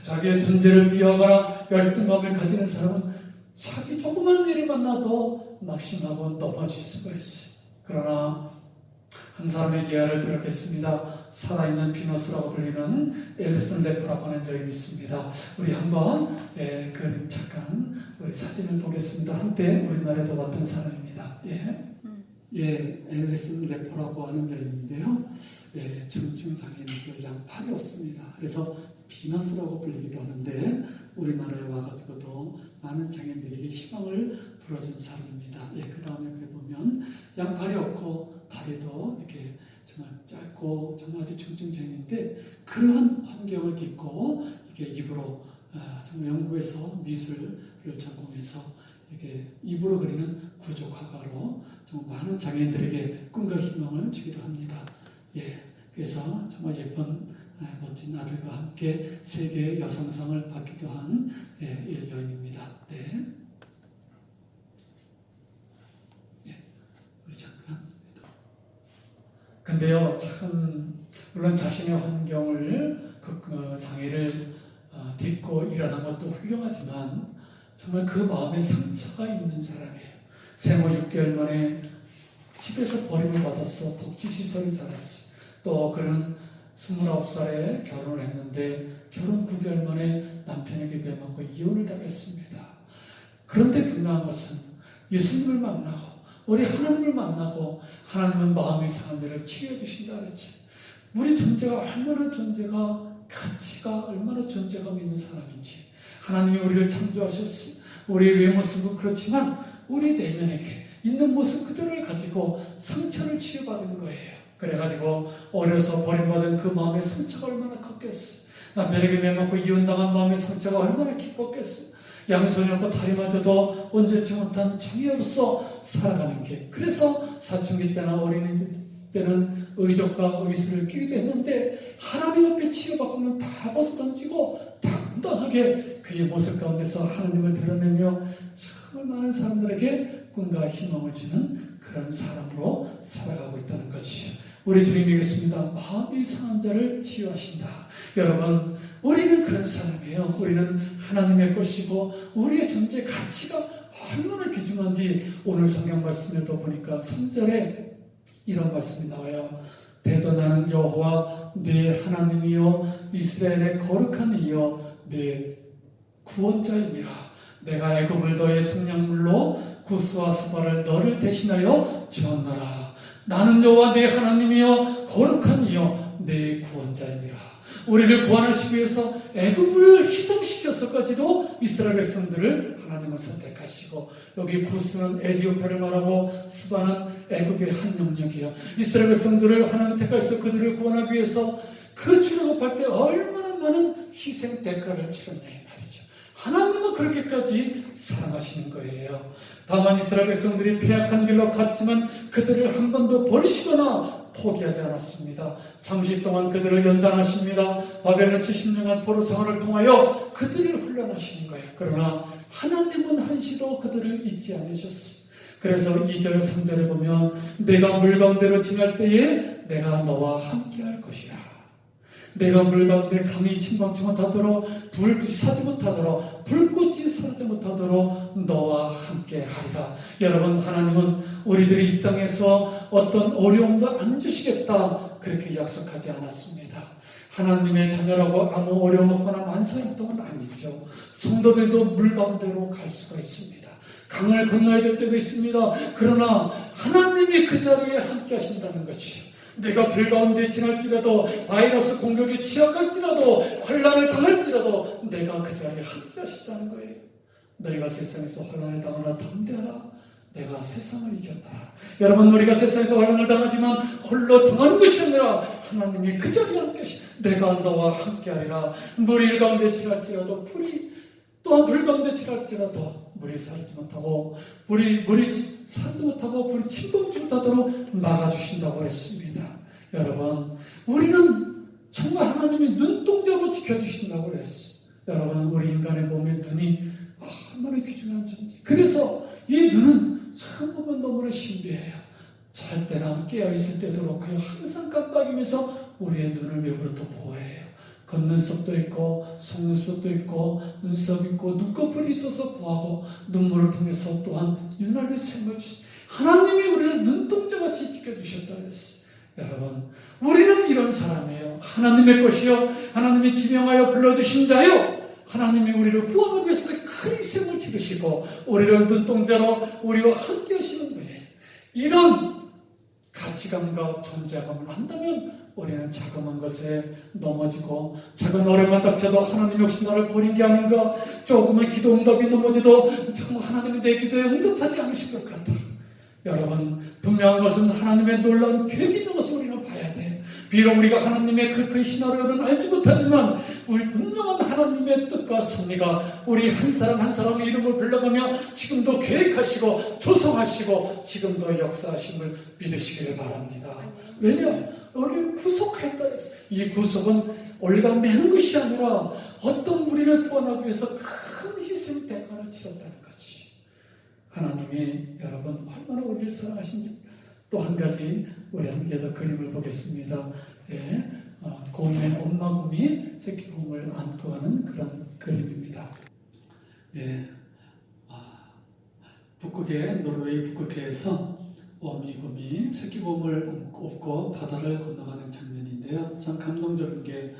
자기의 존재를 비하하거나 열등감을 가지는 사람은 자기 조그만 일을 만나도 낙심하고 넘어질 수가 있어요. 그러나 한 사람의 예화를 들었겠습니다. 살아있는 비너스라고 불리는 앨리슨 레프라고 하는 여인이 있습니다. 우리 한번 그림 잠깐 우리 사진을 보겠습니다. 한때 우리나라에도 왔던 사람입니다. 앨리슨 레프라고 하는 여인인데요. 중증 장애인이죠. 양팔이 없습니다. 그래서 비너스라고 불리기도 하는데 우리나라에 와가지고도 많은 장애인들에게 희망을 불어준 사람입니다. 그 다음에 그래 보면 양팔이 없고 다리도 이렇게 정말 짧고 정말 아주 중증 장애인인데 그러한 환경을 딛고 이게 입으로 정말 영국에서 미술을 전공해서 이게 입으로 그리는 구조 화가로 정말 많은 장애인들에게 꿈과 희망을 주기도 합니다. 그래서 정말 예쁜 멋진 아들과 함께 세계 여성상을 받기도 한 여인입니다. 우리 잠깐. 근데요, 참 물론 자신의 환경을 장애를 딛고 일어난 것도 훌륭하지만 정말 그 마음에 상처가 있는 사람이에요. 생후 6개월 만에 집에서 버림을 받았어. 복지시설에 자랐어. 또 그는 29살에 결혼을 했는데 결혼 9개월 만에 남편에게 매맞고 이혼을 당했습니다. 그런데 분명한 것은 예수님을 만나고 우리 하나님을 만나고 하나님은 마음이 상한 자를 치유해 주신다 그랬지. 우리 존재가 얼마나 가치가 얼마나 존재감 있는 사람인지 하나님이 우리를 창조하셨으니 우리의 외모습은 그렇지만 우리 내면에게 있는 모습 그대로를 가지고 상처를 치유받은 거예요. 그래가지고 어려서 버림받은 그 마음의 상처가 얼마나 컸겠어. 남편에게 매맞고 이혼당한 마음의 상처가 얼마나 깊었겠어. 양손이 없고 다리마저도 온전치 못한 장애로서 살아가는 게 그래서 사춘기 때나 어린이 때는 의족과 의술을 끼기도 했는데 하나님 앞에 치유받고는 다 벗어던지고 당당하게 그의 모습 가운데서 하나님을 드러내며 정말 많은 사람들에게 꿈과 희망을 주는 그런 사람으로 살아가고 있다는 것이죠. 우리 주님이 그랬습니다. 마음이 상한 자를 치유하신다. 여러분, 우리는 그런 사람이에요. 우리는 하나님의 것이고 우리의 존재 가치가 얼마나 귀중한지 오늘 성경 말씀에도 보니까 3절에 이런 말씀이 나와요. 대전하는 여호와 네 하나님이요 이스라엘의 거룩한 이여 네 구원자이니라. 내가 애굽을 너의 속량물로 구스와 스바를 너를 대신하여 주었노라. 나는 여호와 네 하나님이여 거룩한 이여 네 구원자이니라. 우리를 구원하시기 위해서 애굽을 희생시켜서까지도 이스라엘 백성들을 하나님은 선택하시고 여기 구스는 에디오페를 말하고 스바는 애굽의 한 영역이요. 이스라엘 백성들을 하나님 택하셔서 그들을 구원하기 위해서 그 출애굽할 때 얼마나 많은 희생 대가를 치렀냐 이 말이죠. 하나님은 그렇게까지 사랑하시는 거예요. 다만 이스라엘 백성들이 패악한 길로 갔지만 그들을 한 번도 버리시거나 포기하지 않았습니다. 잠시 동안 그들을 연단하십니다. 바벨론 70년간 포로 생활을 통하여 그들을 훈련하시는 거예요. 그러나 하나님은 한시도 그들을 잊지 않으셨어요. 그래서 2절 3절에 보면 내가 물 가운데로 지날 때에 내가 너와 함께 할 것이라. 내가 물 가운데 강이 침방치 못하도록 불꽃이 사지 못하도록 불꽃이 사지 못하도록 너와 함께 하리라. 여러분, 하나님은 우리들이 이 땅에서 어떤 어려움도 안 주시겠다. 그렇게 약속하지 않았습니다. 하나님의 자녀라고 아무 어려움 없거나 만사형통은 아니죠. 성도들도 물 가운데로 갈 수가 있습니다. 강을 건너야 될 때도 있습니다. 그러나 하나님이 그 자리에 함께 하신다는 것이요. 내가 불 가운데 지날지라도, 바이러스 공격에 취약할지라도, 환난을 당할지라도 내가 그 자리에 함께 하신다는 거예요. 너희가 세상에서 환난을 당하나 담대하라. 내가 세상을 이겼다. 여러분, 우리가 세상에서 환난을 당하지만 홀로 당하는 것이 아니라 하나님이 그 자리에 함께 하시, 내가 너와 함께 하리라. 물이 가운데 지날지라도, 또한 불 가운데 지날지라도 물이 사르지 못하고, 물이 사르지 못하고 불이 침범지 못하도록 막아주신다고 했습니다. 여러분, 우리는 정말 하나님이 눈동자로 지켜주신다고 그랬어요. 여러분, 우리 인간의 몸의 눈이 얼마나 귀중한 존재. 그래서 이 눈은 참 보면 너무나 신비해요. 잘 때나 깨어있을 때도 그렇고요. 항상 깜빡이면서 우리의 눈을 외부로부터 보호해요. 겉눈썹도 있고 속눈썹도 있고 눈썹 있고 눈꺼풀이 있어서 보호하고, 눈물을 통해서 또한 윤활유 샘을 주시. 하나님이 우리를 눈동자같이 지켜주셨다고 했어요. 여러분, 우리는 이런 사람이에요. 하나님의 것이요, 하나님이 지명하여 불러주신 자요, 하나님이 우리를 구원하기 위해서 큰 희생을 치르시고 우리를 눈동자로 우리와 함께 하시는 거예요. 이런 가치감과 존재감을 한다면 우리는 자그마한 것에 넘어지고, 작은 어려움만 닥쳐도 하나님 역시 나를 버린 게 아닌가, 조금의 기도 응답이 넘어져도 정말 하나님이 내 기도에 응답하지 않으실 것 같아. 여러분, 분명한 것은 하나님의 놀라운 계획이 있는 것을 우리는 봐야 돼. 비록 우리가 하나님의 그 큰 시나리오를 알지 못하지만 우리 분명한 하나님의 뜻과 섭리가 우리 한 사람 한 사람의 이름을 불러가며 지금도 계획하시고 조성하시고 지금도 역사하심을 믿으시기를 바랍니다. 왜냐? 우리를 구속했다 했어요. 이 구속은 올가매는 것이 아니라 어떤 우리를 구원하기 위해서 큰 희생 대가를 치렀다는 거지. 하나님이 여러분 얼마나 우리를 사랑하신지. 또 한 가지 우리 함께 더 그림을 보겠습니다. 예, 곰의 엄마 곰이 새끼 곰을 안고 가는 그런 그림입니다. 예, 북극의 노르웨이 북극해에서 어미곰이 새끼 곰을 업고 바다를 건너가는 장면인데요. 참 감동적인 게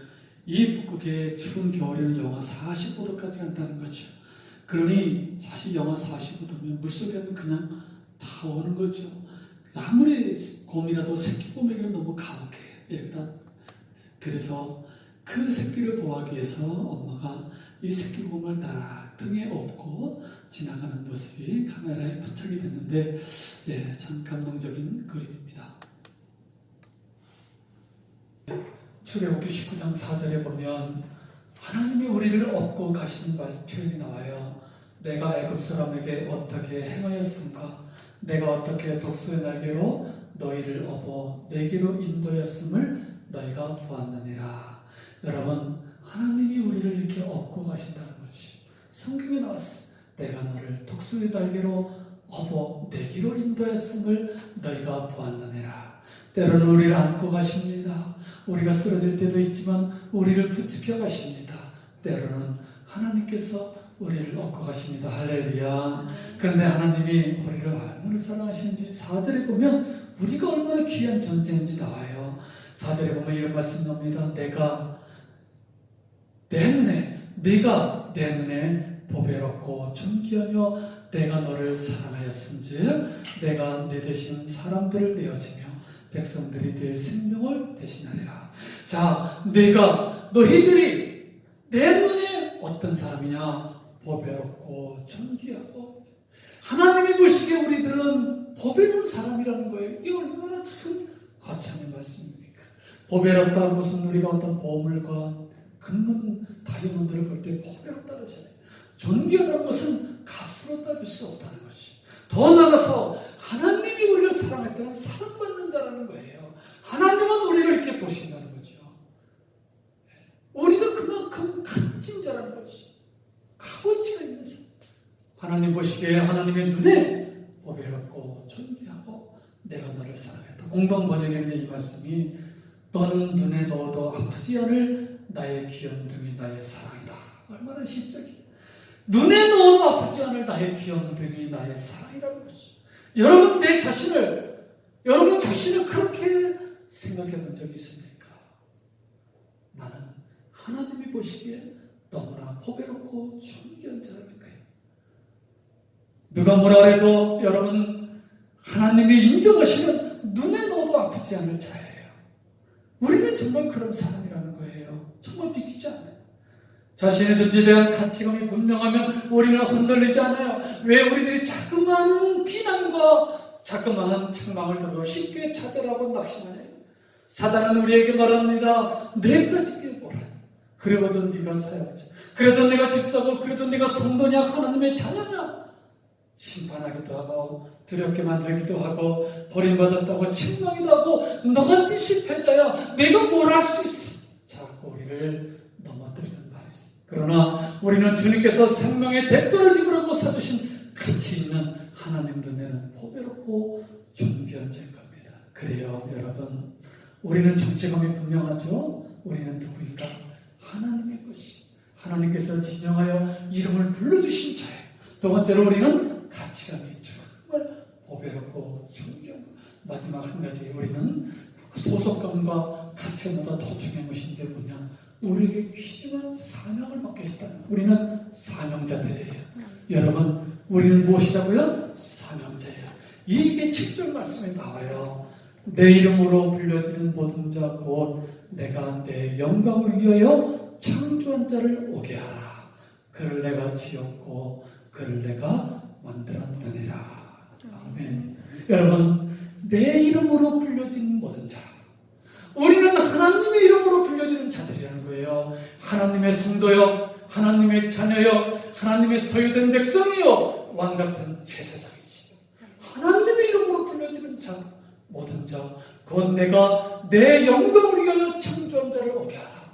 이 북극의 추운 겨울에는 영하 45도까지 간다는 거죠. 그러니 사실 영하 45도면 물속에는 그냥 다 오는 거죠. 아무리 곰이라도 새끼 곰에게는 너무 가혹해요. 그래서 그 새끼를 보호하기 위해서 엄마가 이 새끼 곰을 딱 등에 업고 지나가는 모습이 카메라에 포착이 됐는데, 예, 참 감동적인 그림입니다. 출애굽기 19장 4절에 보면 하나님이 우리를 업고 가시는 표현이 나와요. 내가 애굽 사람에게 어떻게 행하였습니까? 내가 어떻게 독수의 날개로 너희를 업어 내게로 인도했음을 너희가 보았느니라. 여러분, 하나님이 우리를 이렇게 업고 가신다는 거지. 성경에 나왔어. 내가 너를 독수의 날개로 업어 내게로 인도했음을 너희가 보았느니라. 때로는 우리를 안고 가십니다. 우리가 쓰러질 때도 있지만 우리를 부축해 가십니다. 때로는 하나님께서 우리를 업고 가십니다. 할렐루야. 그런데 하나님이 우리를 얼마나 사랑하시는지 4절에 보면 우리가 얼마나 귀한 존재인지 나와요. 4절에 보면 이런 말씀 나옵니다. 네가 내 눈에 보배롭고 존귀하며 내가 너를 사랑하였은즉 내가 내 대신 사람들을 내어주며 백성들이 내 생명을 대신하리라. 자, 너희들이 내 눈에 어떤 사람이냐? 보배롭고 존귀하고, 하나님이 보시기에 우리들은 보배로운 사람이라는 거예요. 이게 얼마나 참 거창한 말씀입니까? 보배롭다는 것은 우리가 어떤 보물과 금문, 다이아몬드를 볼 때 보배롭다 그러잖아요. 존귀하다는 것은 값으로 따질 수 없다는 것이. 더 나아가서 하나님이 우리를 사랑했다는 사랑받는 자라는 거예요. 하나님은 우리를 이렇게 보신다는 거죠. 우리가 그만큼 값진 자라는 거지. 값어치가 있는 사람. 하나님 보시기에 하나님의 눈에 보배롭고 존귀하고 내가 너를 사랑했다. 공동 번역에는 이 말씀이 너는 눈에 넣어도 아프지 않을 나의 귀염둥이 나의 사랑이다. 얼마나 시적이에요. 눈에 넣어도 아프지 않을 나의 귀염둥이 나의 사랑이라는 거죠. 여러분 자신을 그렇게 생각해 본 적이 있습니까? 나는 하나님이 보시기에 너무나 보배롭고 존귀한 자라는 거예요. 누가 뭐라 해도 여러분, 하나님이 인정하시면 눈에 넣어도 아프지 않을 자예요. 우리는 정말 그런 사람이라는 거예요. 정말 믿기지 않아요. 자신의 존재에 대한 가치관이 분명하면 우리는 흔들리지 않아요. 왜 우리들이 자꾸만 비난과 자꾸만 책망을 들어도 쉽게 찾아라고 낙심하냐. 사단은 우리에게 말합니다. 내가 지게 보라. 그러거든 네가 사역자. 그래도 내가 집사고 그래도 네가 성도냐 하나님의 자녀냐. 심판하기도 하고 두렵게 만들기도 하고 버림받았다고 책망이도 하고 너 같은 실패자야. 내가 뭘 할 수 있어. 자꾸 우리를 넘어뜨리는 말이 있어요. 그러나 우리는 주님께서 생명의 대가를 지불하고 사주신 가치 있는 하나님 눈에는 보배롭고 존귀한 자인 겁니다. 그래요 여러분, 우리는 정체감이 분명하죠. 우리는 누구인가? 하나님의 것이, 하나님께서 진정하여 이름을 불러주신 자예요. 두 번째로 우리는 가치감이 있죠. 정말 보배롭고 존귀한. 마지막 한 가지, 우리는 소속감과 가치보다 더 중요한 것인 게 뭐냐? 우리에게 귀중한 사명을 받게 했다는 거예요. 우리는 사명자들이에요. 여러분, 우리는 무엇이라고요? 사명자예요. 이게 7절 말씀에 나와요. 내 이름으로 불려지는 모든 자 곧 내가 내 영광을 위하여 창조한 자를 오게 하라. 그를 내가 지었고 그를 내가 만들었느니라. 아멘. 여러분, 내 이름으로 불려진 모든 자, 우리는 하나님의 이름으로 불려지는 자들이라는 거예요. 하나님의 성도요, 하나님의 자녀요, 하나님의 소유된 백성이요, 왕같은 제사장이지. 하나님의 이름으로 불려지는 자, 모든 자, 곧 내가 내 영광을 위하여 창조한 자를 오게 하라.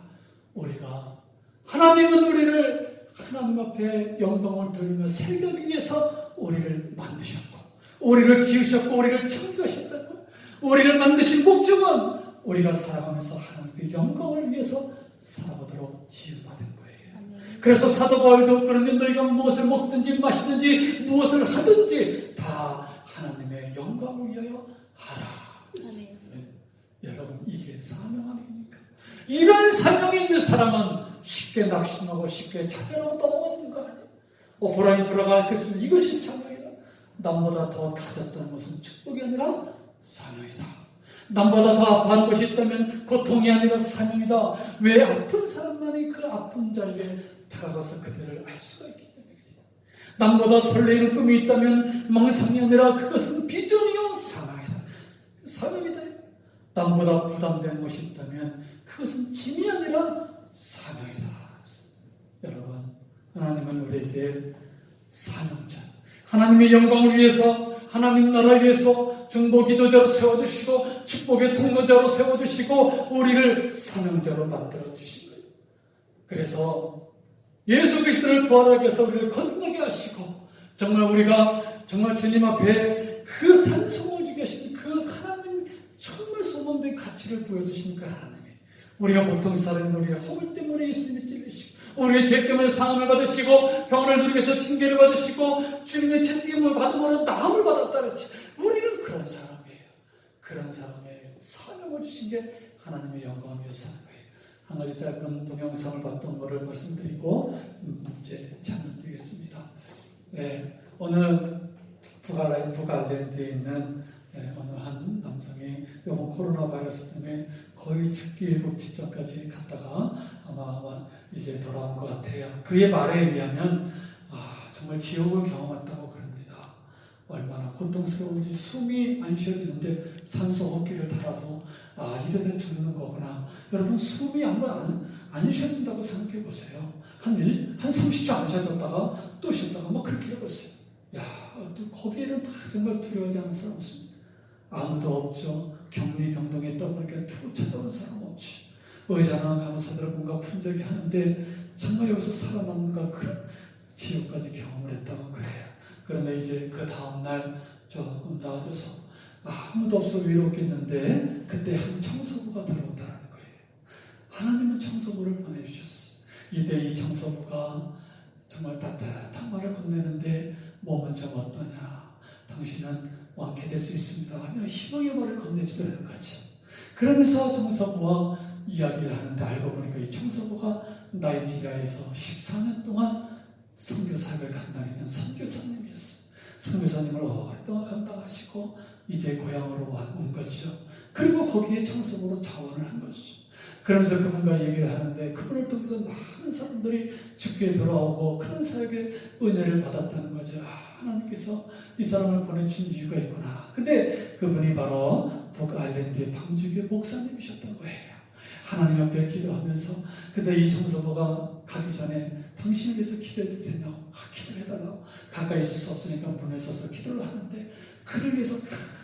우리가, 하나님은 우리를 하나님 앞에 영광을 돌리며 살기 위해서 우리를 만드셨고, 우리를 지으셨고, 우리를 창조하셨다고. 우리를 만드신 목적은 우리가 살아가면서 하나님의 영광을 위해서 살아보도록 지음받은 거예요. 그래서 사도 바울도 그런데 너희가 무엇을 먹든지 마시든지 무엇을 하든지 다 하나님의 영광을 위하여 하라. 여러분, 이게 사명 아닙니까? 이런 사명이 있는 사람은 쉽게 낙심하고 쉽게 좌절하고 넘어가는 거 아니에요? 오프라인 들어갈 것은 이것이 사명이다. 남보다 더 가졌다는 것은 축복이 아니라 사명이다. 남보다 더 아파하는 것이 있다면 고통이 아니라 사명이다. 왜 아픈 사람만이 그 아픈 자에게 다가가서 그들을 알 수가 있기 때문이다. 남보다 설레이는 꿈이 있다면 망상이 아니라 그것은 비전이요 사명이다. 사명이다. 남보다 부담되는 것이 있다면 그것은 짐이 아니라 사명이다. 여러분, 하나님은 우리에게 사명자, 하나님의 영광을 위해서, 하나님 나라를 위해서 중보 기도자로 세워주시고 축복의 통로자로 세워주시고 우리를 사명자로 만들어주신 거예요. 그래서 예수 그리스도를 부활하게 해서 우리를 건너게 하시고, 정말 우리가 정말 주님 앞에 그 산성을 주게 하신 그 하나님, 정말 소망된 가치를 보여주신 그 하나님이, 우리가 보통 사람은 우리가 허물 때문에 예수님을 찔리시고 우리의 죄 때문에 상함을 받으시고 병을 누리기 위해서 징계를 받으시고 주님의 채찍임을 받음으로 나음을 받았다 그랬지. 우리는 그런 사람이에요. 그런 사람의 사명을 주신 게 하나님의 영광을 위해서 하는 거예요. 한 가지 짧은 동영상을 봤던 것을 말씀드리고 이제 찬양 드리겠습니다. 네, 어느 북아일랜드에 있는 어느 한 남성이 이번 코로나 바이러스 때문에 거의 죽기 일곱 직전까지 갔다가 아마 이제 돌아온 것 같아요. 그의 말에 의하면 정말 지옥을 경험했다고 그럽니다. 얼마나 고통스러운지 숨이 안 쉬어지는데 산소 호흡기를 달아도 이러다 죽는 거구나. 여러분, 숨이 안 쉬어진다고 생각해 보세요. 한 30초 안 쉬어졌다가 또 쉬었다가 그렇게 해보세요. 또 거기에는 다 정말 두려워하지 않는 사람 없습니다. 아무도 없죠. 격리병동에 떠보니까 툭 찾아오는 사람 없지. 의사나 간호사들은 뭔가 분적이 하는데 정말 여기서 살아남는가, 그런 지옥까지 경험을 했다고 그래요. 그런데 이제 그 다음날 조금 나아져서 아무도 없어 위롭겠는데 그때 한 청소부가 들어오더라는 거예요. 하나님은 청소부를 보내주셨어. 이때 이 청소부가 정말 따뜻한 말을 건네는데 몸은 좀 어떠냐, 당신은 완쾌될 수 있습니다 하며 희망의 말을 건네주더라는 거죠. 그 그러면서 청소부와 이야기를 하는데 알고 보니까 이 청소부가 나이지리아에서 14년 동안 선교 사역을 감당했던 선교사님이었어요. 선교사님을 오랫동안 감당하시고 이제 고향으로 온 거죠. 그리고 거기에 청소부로 자원을 한 거죠. 그러면서 그분과 얘기를 하는데 그분을 통해서 많은 사람들이 주께 돌아오고 그런 사역의 은혜를 받았다는 거죠. 하나님께서 이 사람을 보내주신 이유가 있구나. 근데 그분이 바로 북아일랜드의 방주교 목사님이셨던 거예요. 하나님 앞에 기도하면서 근데 이 청소부가 가기 전에 당신을 위해서 기도해도 되냐고 기도해달라고 가까이 있을 수 없으니까 문에 서서 기도를 하는데 그를 위해서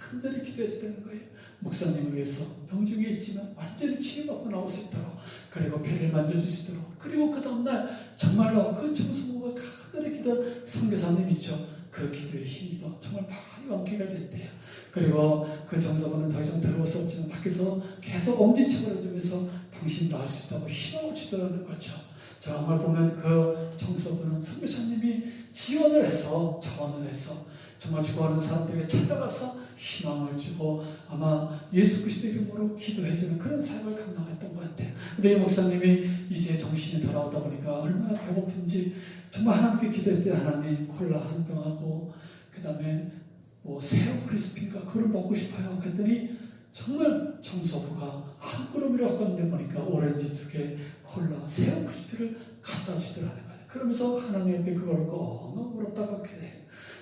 간절히 기도해도 되는 거예요. 목사님을 위해서 병중에 있지만 완전히 치유받고 나올 수 있도록 그리고 배를 만져줄 수 있도록 그리고 그 다음날 정말로 그 청소부가 간절히 기도한 선교사님 있죠. 그 기도에 힘입어 정말 많이 완쾌가 됐대요. 그리고 그 청소부는 더 이상 들어올 수 없지만 밖에서 계속 엄지척을 해주면서 당신 나을 수 있다고 희망을 주더라는 거죠. 정말 보면 그 청소부는 선교사님이 지원을 해서 자원을 해서 정말 죽어가는 사람들에게 찾아가서 희망을 주고 아마 예수 그리스도 이름으로 기도해주는 그런 사역을 감당했던 것 같아요. 근데 이 목사님이 이제 정신이 돌아오다 보니까 얼마나 배고픈지 정말 하나님께 기도했대. 하나님 콜라 한 병하고 그 다음에 뭐 새우 크리스피인가 그걸 먹고 싶어요. 그랬더니 정말 청소부가 한 그릇을 갖고 보니까 오렌지 2개, 콜라, 새우 크리스피를 갖다 주더라는 거예요. 그러면서 하나님 앞에 그걸 꼭 물었다고 하게 돼요.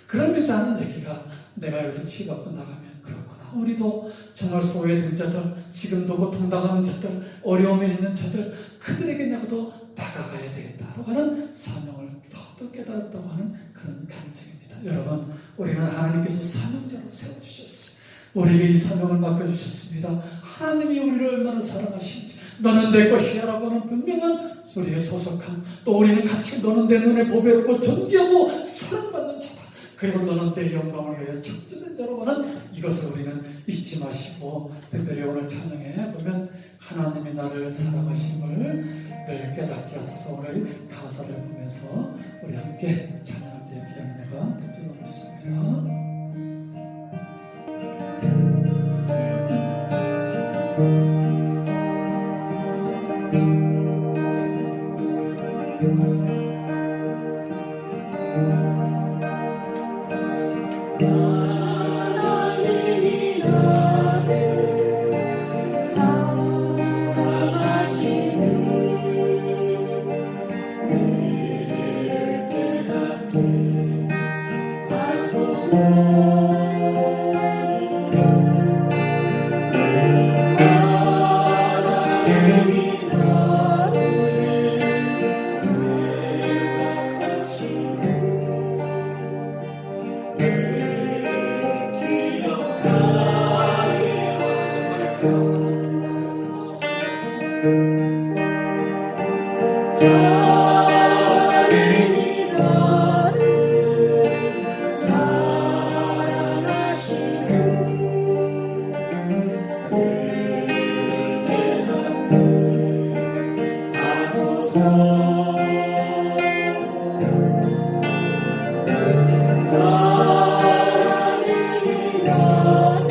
그러면서 하는 얘기가 내가 여기서 치유받고 나가면 그렇구나. 우리도 정말 소외된 자들, 지금도 고통당하는 자들, 어려움에 있는 자들 그들에게 나도 다가가야 되겠다라고 하는 사명을 더욱더 깨달았다고 하는 그런 감정입니다. 여러분 우리는 하나님께서 사명자로 세워주셨어요. 우리에게 이 사명을 맡겨주셨습니다. 하나님이 우리를 얼마나 사랑하신지 너는 내 것이야 라고 하는 분명한 우리의 소속함 또 우리는 같이 너는 내 눈에 보배롭고 존귀하고 사랑받는 자다. 그리고 너는 내 영광을 위하여 창조된 자라고 하는 이것을 우리는 잊지 마시고 특별히 오늘 찬양에 보면 하나님이 나를 사랑하심을 늘 깨닫게 하소서. 오늘 가사를 보면서 우리 함께 찬양할 때 귀한 내가 듣도록 하겠습니다. 하나님이 나를 사랑하시니 늘 깨닫게 하소서. 하나님이 나를 생각하시니 하나님이 나를 사랑하시니 깨닫게 하소서. 하나님이 나를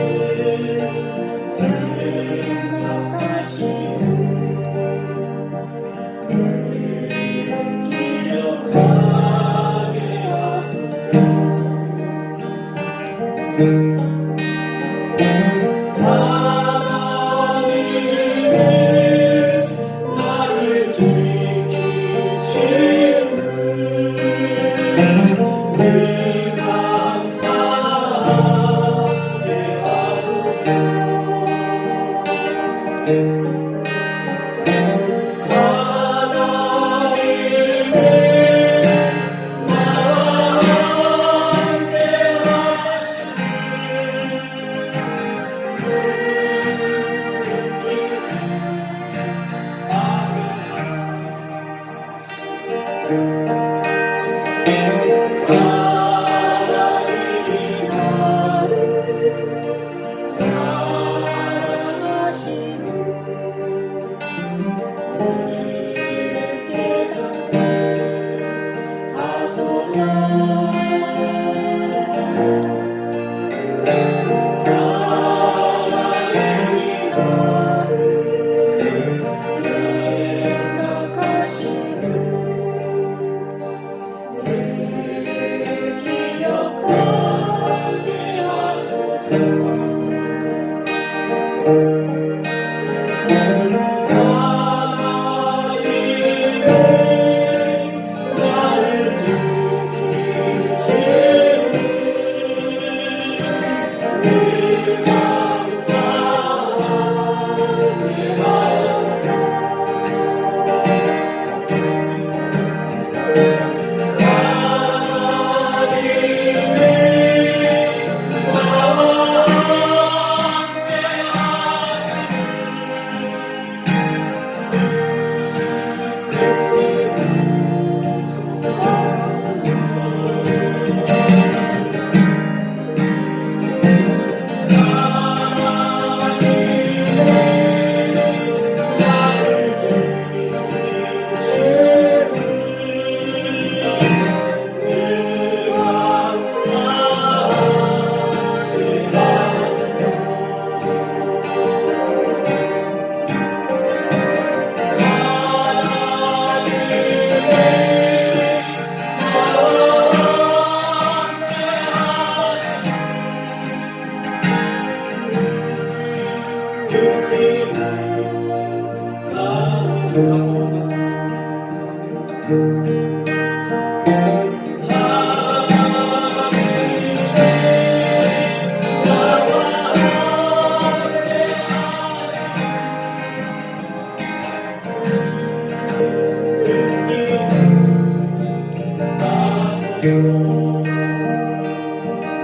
생각하시니 기억하게 하소서. 하나님이 나를 지키시는 늘 감사하게 하소서. 하나님이 나와 함께 하시니 늘 느끼게 하소서. 하나님이 나를 사랑하시니 늘 깨닫게 하소서. 하나님이 나를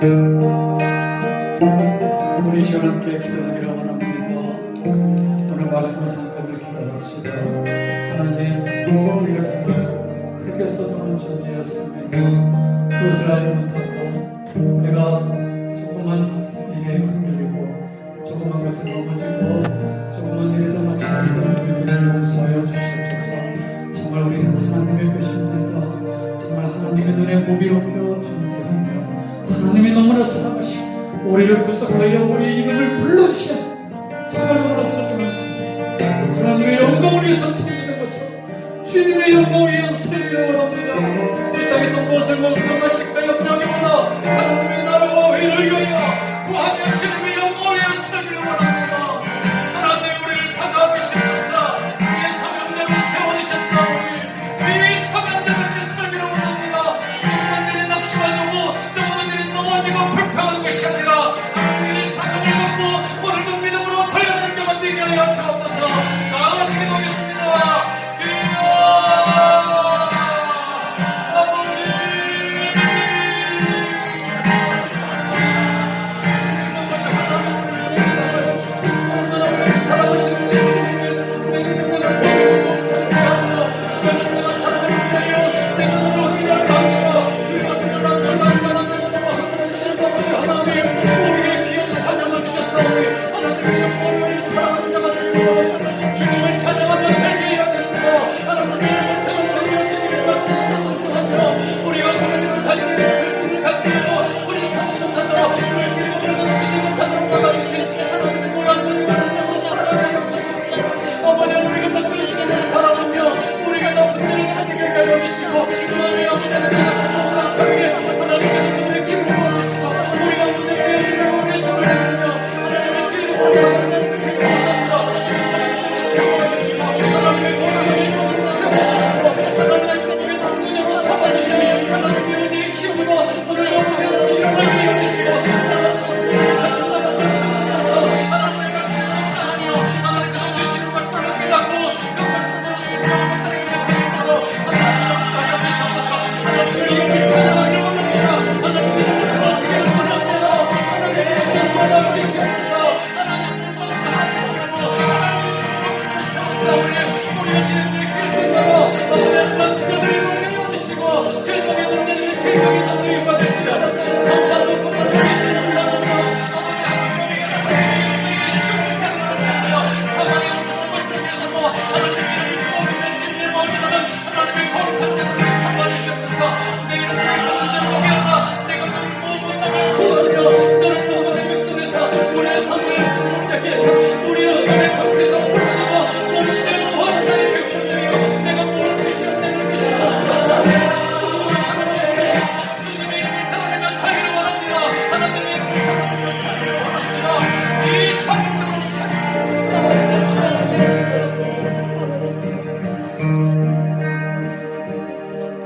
우리 시간 함께 기도하기를 원합니다. 오늘 말씀을 생각하며 기도합시다. 하나님, 우리가 정말 그렇게 써주는 존재였습니다. 그것을 알지 못하고 내가 조그만 일에 흔들리고 조그만 것에 넘어지고 조그만 일에도 낙심하던 우리들을 용서하여 주시옵소서. 정말 우리는 하나님의 것입니다. 정말 하나님의 눈에 모비롭고 존귀하며 하나님이 너무나 사랑하시고 우리를 구속하여 우리의 이름을 불러주신 정말 너무나 소중한 존재, 하나님의 영광을 위해서 찾는 것처럼 주님의 영광을 위해서 살기를 원합니다. 이 땅에서 무엇을 먹을까 마실까요? 명예보다 하나님의 나라와 회를 위하여 구하며 주님의 영광을 위하여 살기를 원합니다. 하나님, 우리를 받아주시옵소서. 우리의 사명대로 세워주셨사오니 우리의 사명대로 살기를 원합니다. 조금만 일에 낙심하고 조금만 일에 넘어지고 불평하는 것이 아니라 하나님의 사명을 갖고 오늘도 믿음으로 달려가는 자가 되게 하여 주옵소서. 다 같이 기도하겠습니다.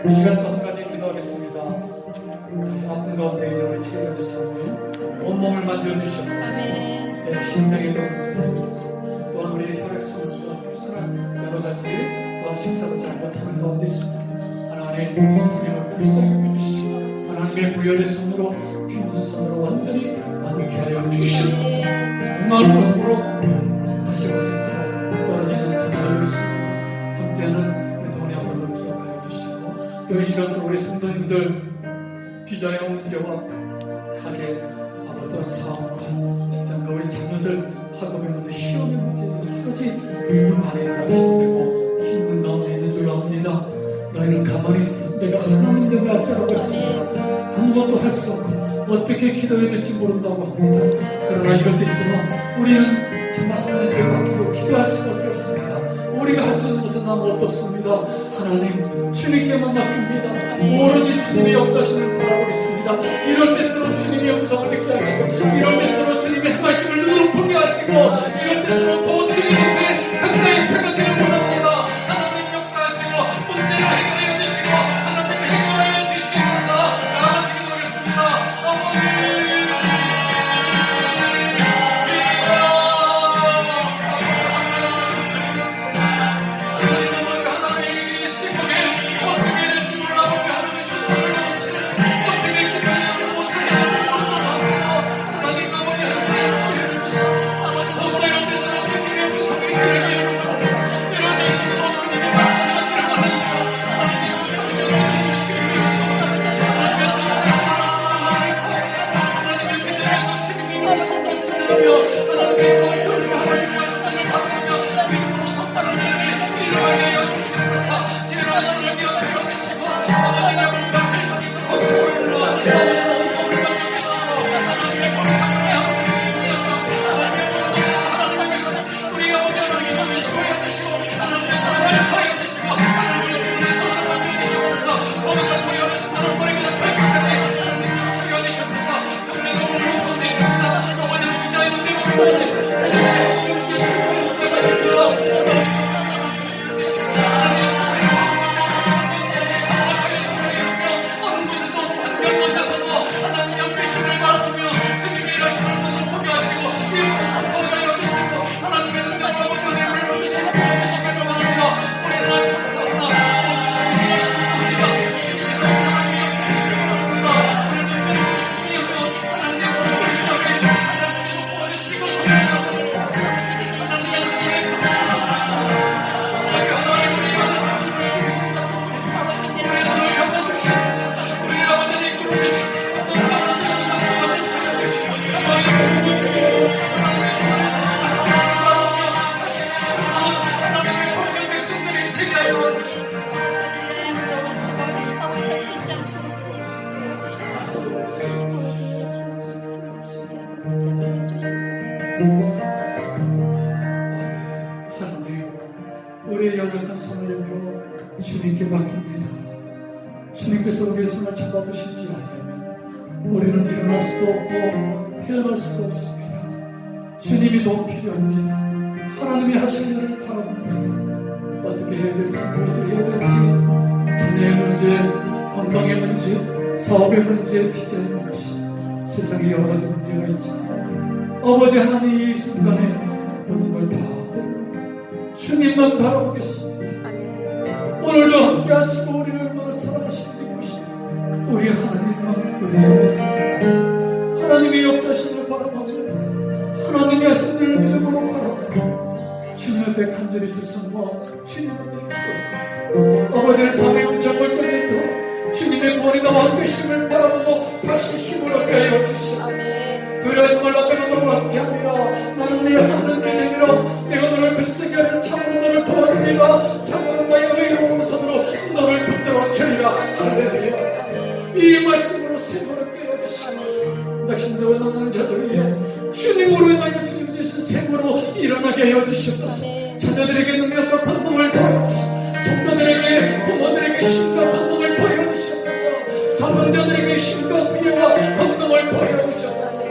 이 시간 끝까지 기도하겠습니다. 아픈 가운데 있는 우리 치료해주시니 온몸을 만져주시옵소서. 심장에도 만져주시고 또한 우리 혈액순환 여러 가지 또한 식사도 잘 못하는 가운데 있습니다. 하나님, 성령을 불쌍히 여겨주시고 하나님의 부여의 손으로 귀한 손으로 완전히 완쾌 하여 주시옵소서. 건강한 모습으로 다시 고생으로 떨어지는 자녀들 있습니다. 함께하는 이 시간도 우리 성도님들 비자의 문제와 가게 어떤 사업과 직장과 우리 자녀들 학업의 문제, 시험의 문제 여러 가지 많이 힘들고 힘든 가운데 있는 거합니다. 너희는 가만히 있어. 내가 하나님 때문에 어쩌라고 했습니다. 아무것도 할 수 없고 어떻게 기도해야 될지 모른다고 합니다. 그러나 이럴 때 있어서 우리는 정말 하나님께 맡기고 기도할 수밖에 없습니다. 우리가 할 수 있는 것은 아무것도 없습니다. 하나님, 주님께만 맡깁니다. 오로지 주님의 역사심을 바라고 있습니다. 이럴 때일수록 주님의 음성을 듣게 하시고 이럴 때일수록 주님의 행하심을 눈으로 보게 하시고 이럴 때일수록 더 주님 앞에 강나의 태가기를 원합니다. 하나님 역사하시고 문제를 해결해 주시고 하나님 해결해 주시면서 다 같이 기도하겠습니다. 아버지, 어떻게 될지 몰라. 어떻게 하나님의 주선을 넘치는 어떻게 기도해야 될 모습을 하나님, 우리의 연약한 손을 내밀어 주님께 맡깁니다. 주님께서 우리의 손을 잡아주시지 않으면 우리는 일어날 수도 없고 헤어날 수도 없습니다. 주님이 더 필요합니다. 하나님이 하실 일을 바라봅니다. 어떻게 해야 될지, 무엇을 해야 될지, 자녀의 문제, 건강의 문제, 사업의 문제, 비자의 문제, 세상에 여러 가지 문제가 있지만 아버지 하나님, 이 순간에 모든 걸 다 주님만 바라보겠습니다. 오늘도 함께 하시고 우리를 얼마나 사랑하시는지 보시고 우리 하나님만 의지하겠습니다. 하나님의 역사심을 바라보고 하나님이 하신 일을 믿음으로 바라보고 주님 앞에 간절히 두 손 모아 주님 앞에 기도합니다. 아버지를 사명을 잡을 적에도 주님의 구원이 나와 함께심을 바라보고 다시 힘을 얻게 하여 주시옵소서. 두려워하지 말라. 내가 너와 함께하리라. 나는 네 하늘을 내밀어 내가 너를 굳세게 하리라. 참으로 너를 도와주리라. 참으로 나의 의로운 손으로 너를 붙들어 주리라. 할렐루야. 이 말씀으로 생활을 깨워주시고 낙심되어 남는 자들 위해 주님으로 인하여 주님 주신 생으로 일어나게 하여 주시옵소서. 자녀들에게 능력과 권능을 더하여 주시옵소서. 성도들에게, 부모들에게 힘과 권능을 더하여 주시옵소서. 사명자들에게 힘과 부여와 권능을 더하여 주시옵소서.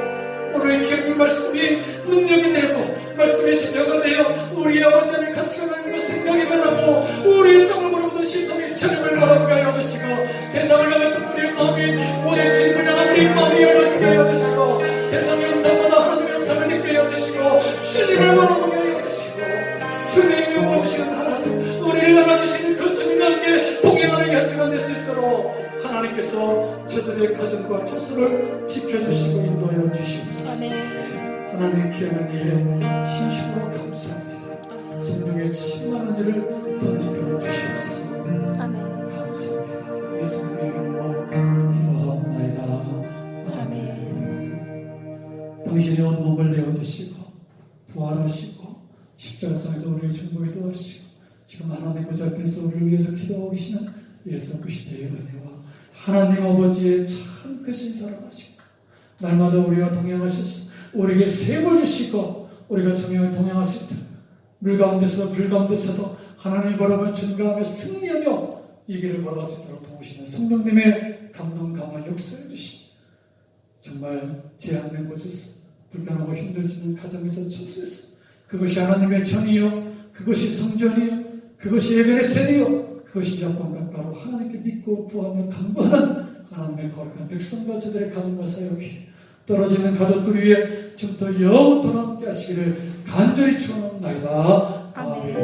오늘 귀한 이 말씀이 능력이 되고 말씀이 지표가 되어 우리 아버지를 같이 하나님과 생각이 변하고 우리의 땅을 보는 시선이 천국을 바라보게 하여 주시고 세상을 향했던 우리의 마음이 모든 주님을 향한 우리의 마음이 열어지게 하여 주시고 세상의 영상보다 하나님의 영상을 느끼게 하여 주시고 주님을 바라보게 하여 주시고 주님이 모시는 하나님, 우리를 안아주시는 그 주님과 함께 동행하는 현주가 될 수 있도록 하나님께서 저들의 가정과 처소를 지켜주시고 인도하여 주시옵소서. 하나님 귀한 은혜에 진심으로 감사합니다. 성령의 충만한 일을 덧입혀 주시옵소서. 감사합니다. 예수님의 이름으로 기도하옵나이다. 아멘. 당신의 온몸을 내어주시고 부활하시고 십자가상에서 우리를 충분히 도와주시고 지금 하나님 보좌 앞에서 우리를 위해서 기도하고 계시는 예수 그리스도의 은혜와 하나님 아버지의 참 크신 사랑하시고 날마다 우리와 동행하셔서 우리에게 세움을 주시고 우리가 동행할 수 있도록 물 가운데서 불 가운데서도 하나님을 바라보며 주님과 함께 승리하며 이 길을 걸어갈 수 있도록 도우시는 성령님의 감동 강화 역사해 주시니 정말 제한된 곳에서 불편하고 힘들지만 가정에서 처소에서 그것이 하나님의 전이요 그것이 성전이요 그것이 예배의 셈이요 그것이 약관각가로 하나님께 믿고 구하며 간구하는 하나님의 거룩한 백성과 저들의 가정과 사역이 떨어지는 가족들 위해 지금부터 영원토록 함께 하시기를 간절히 축원합니다. 아멘.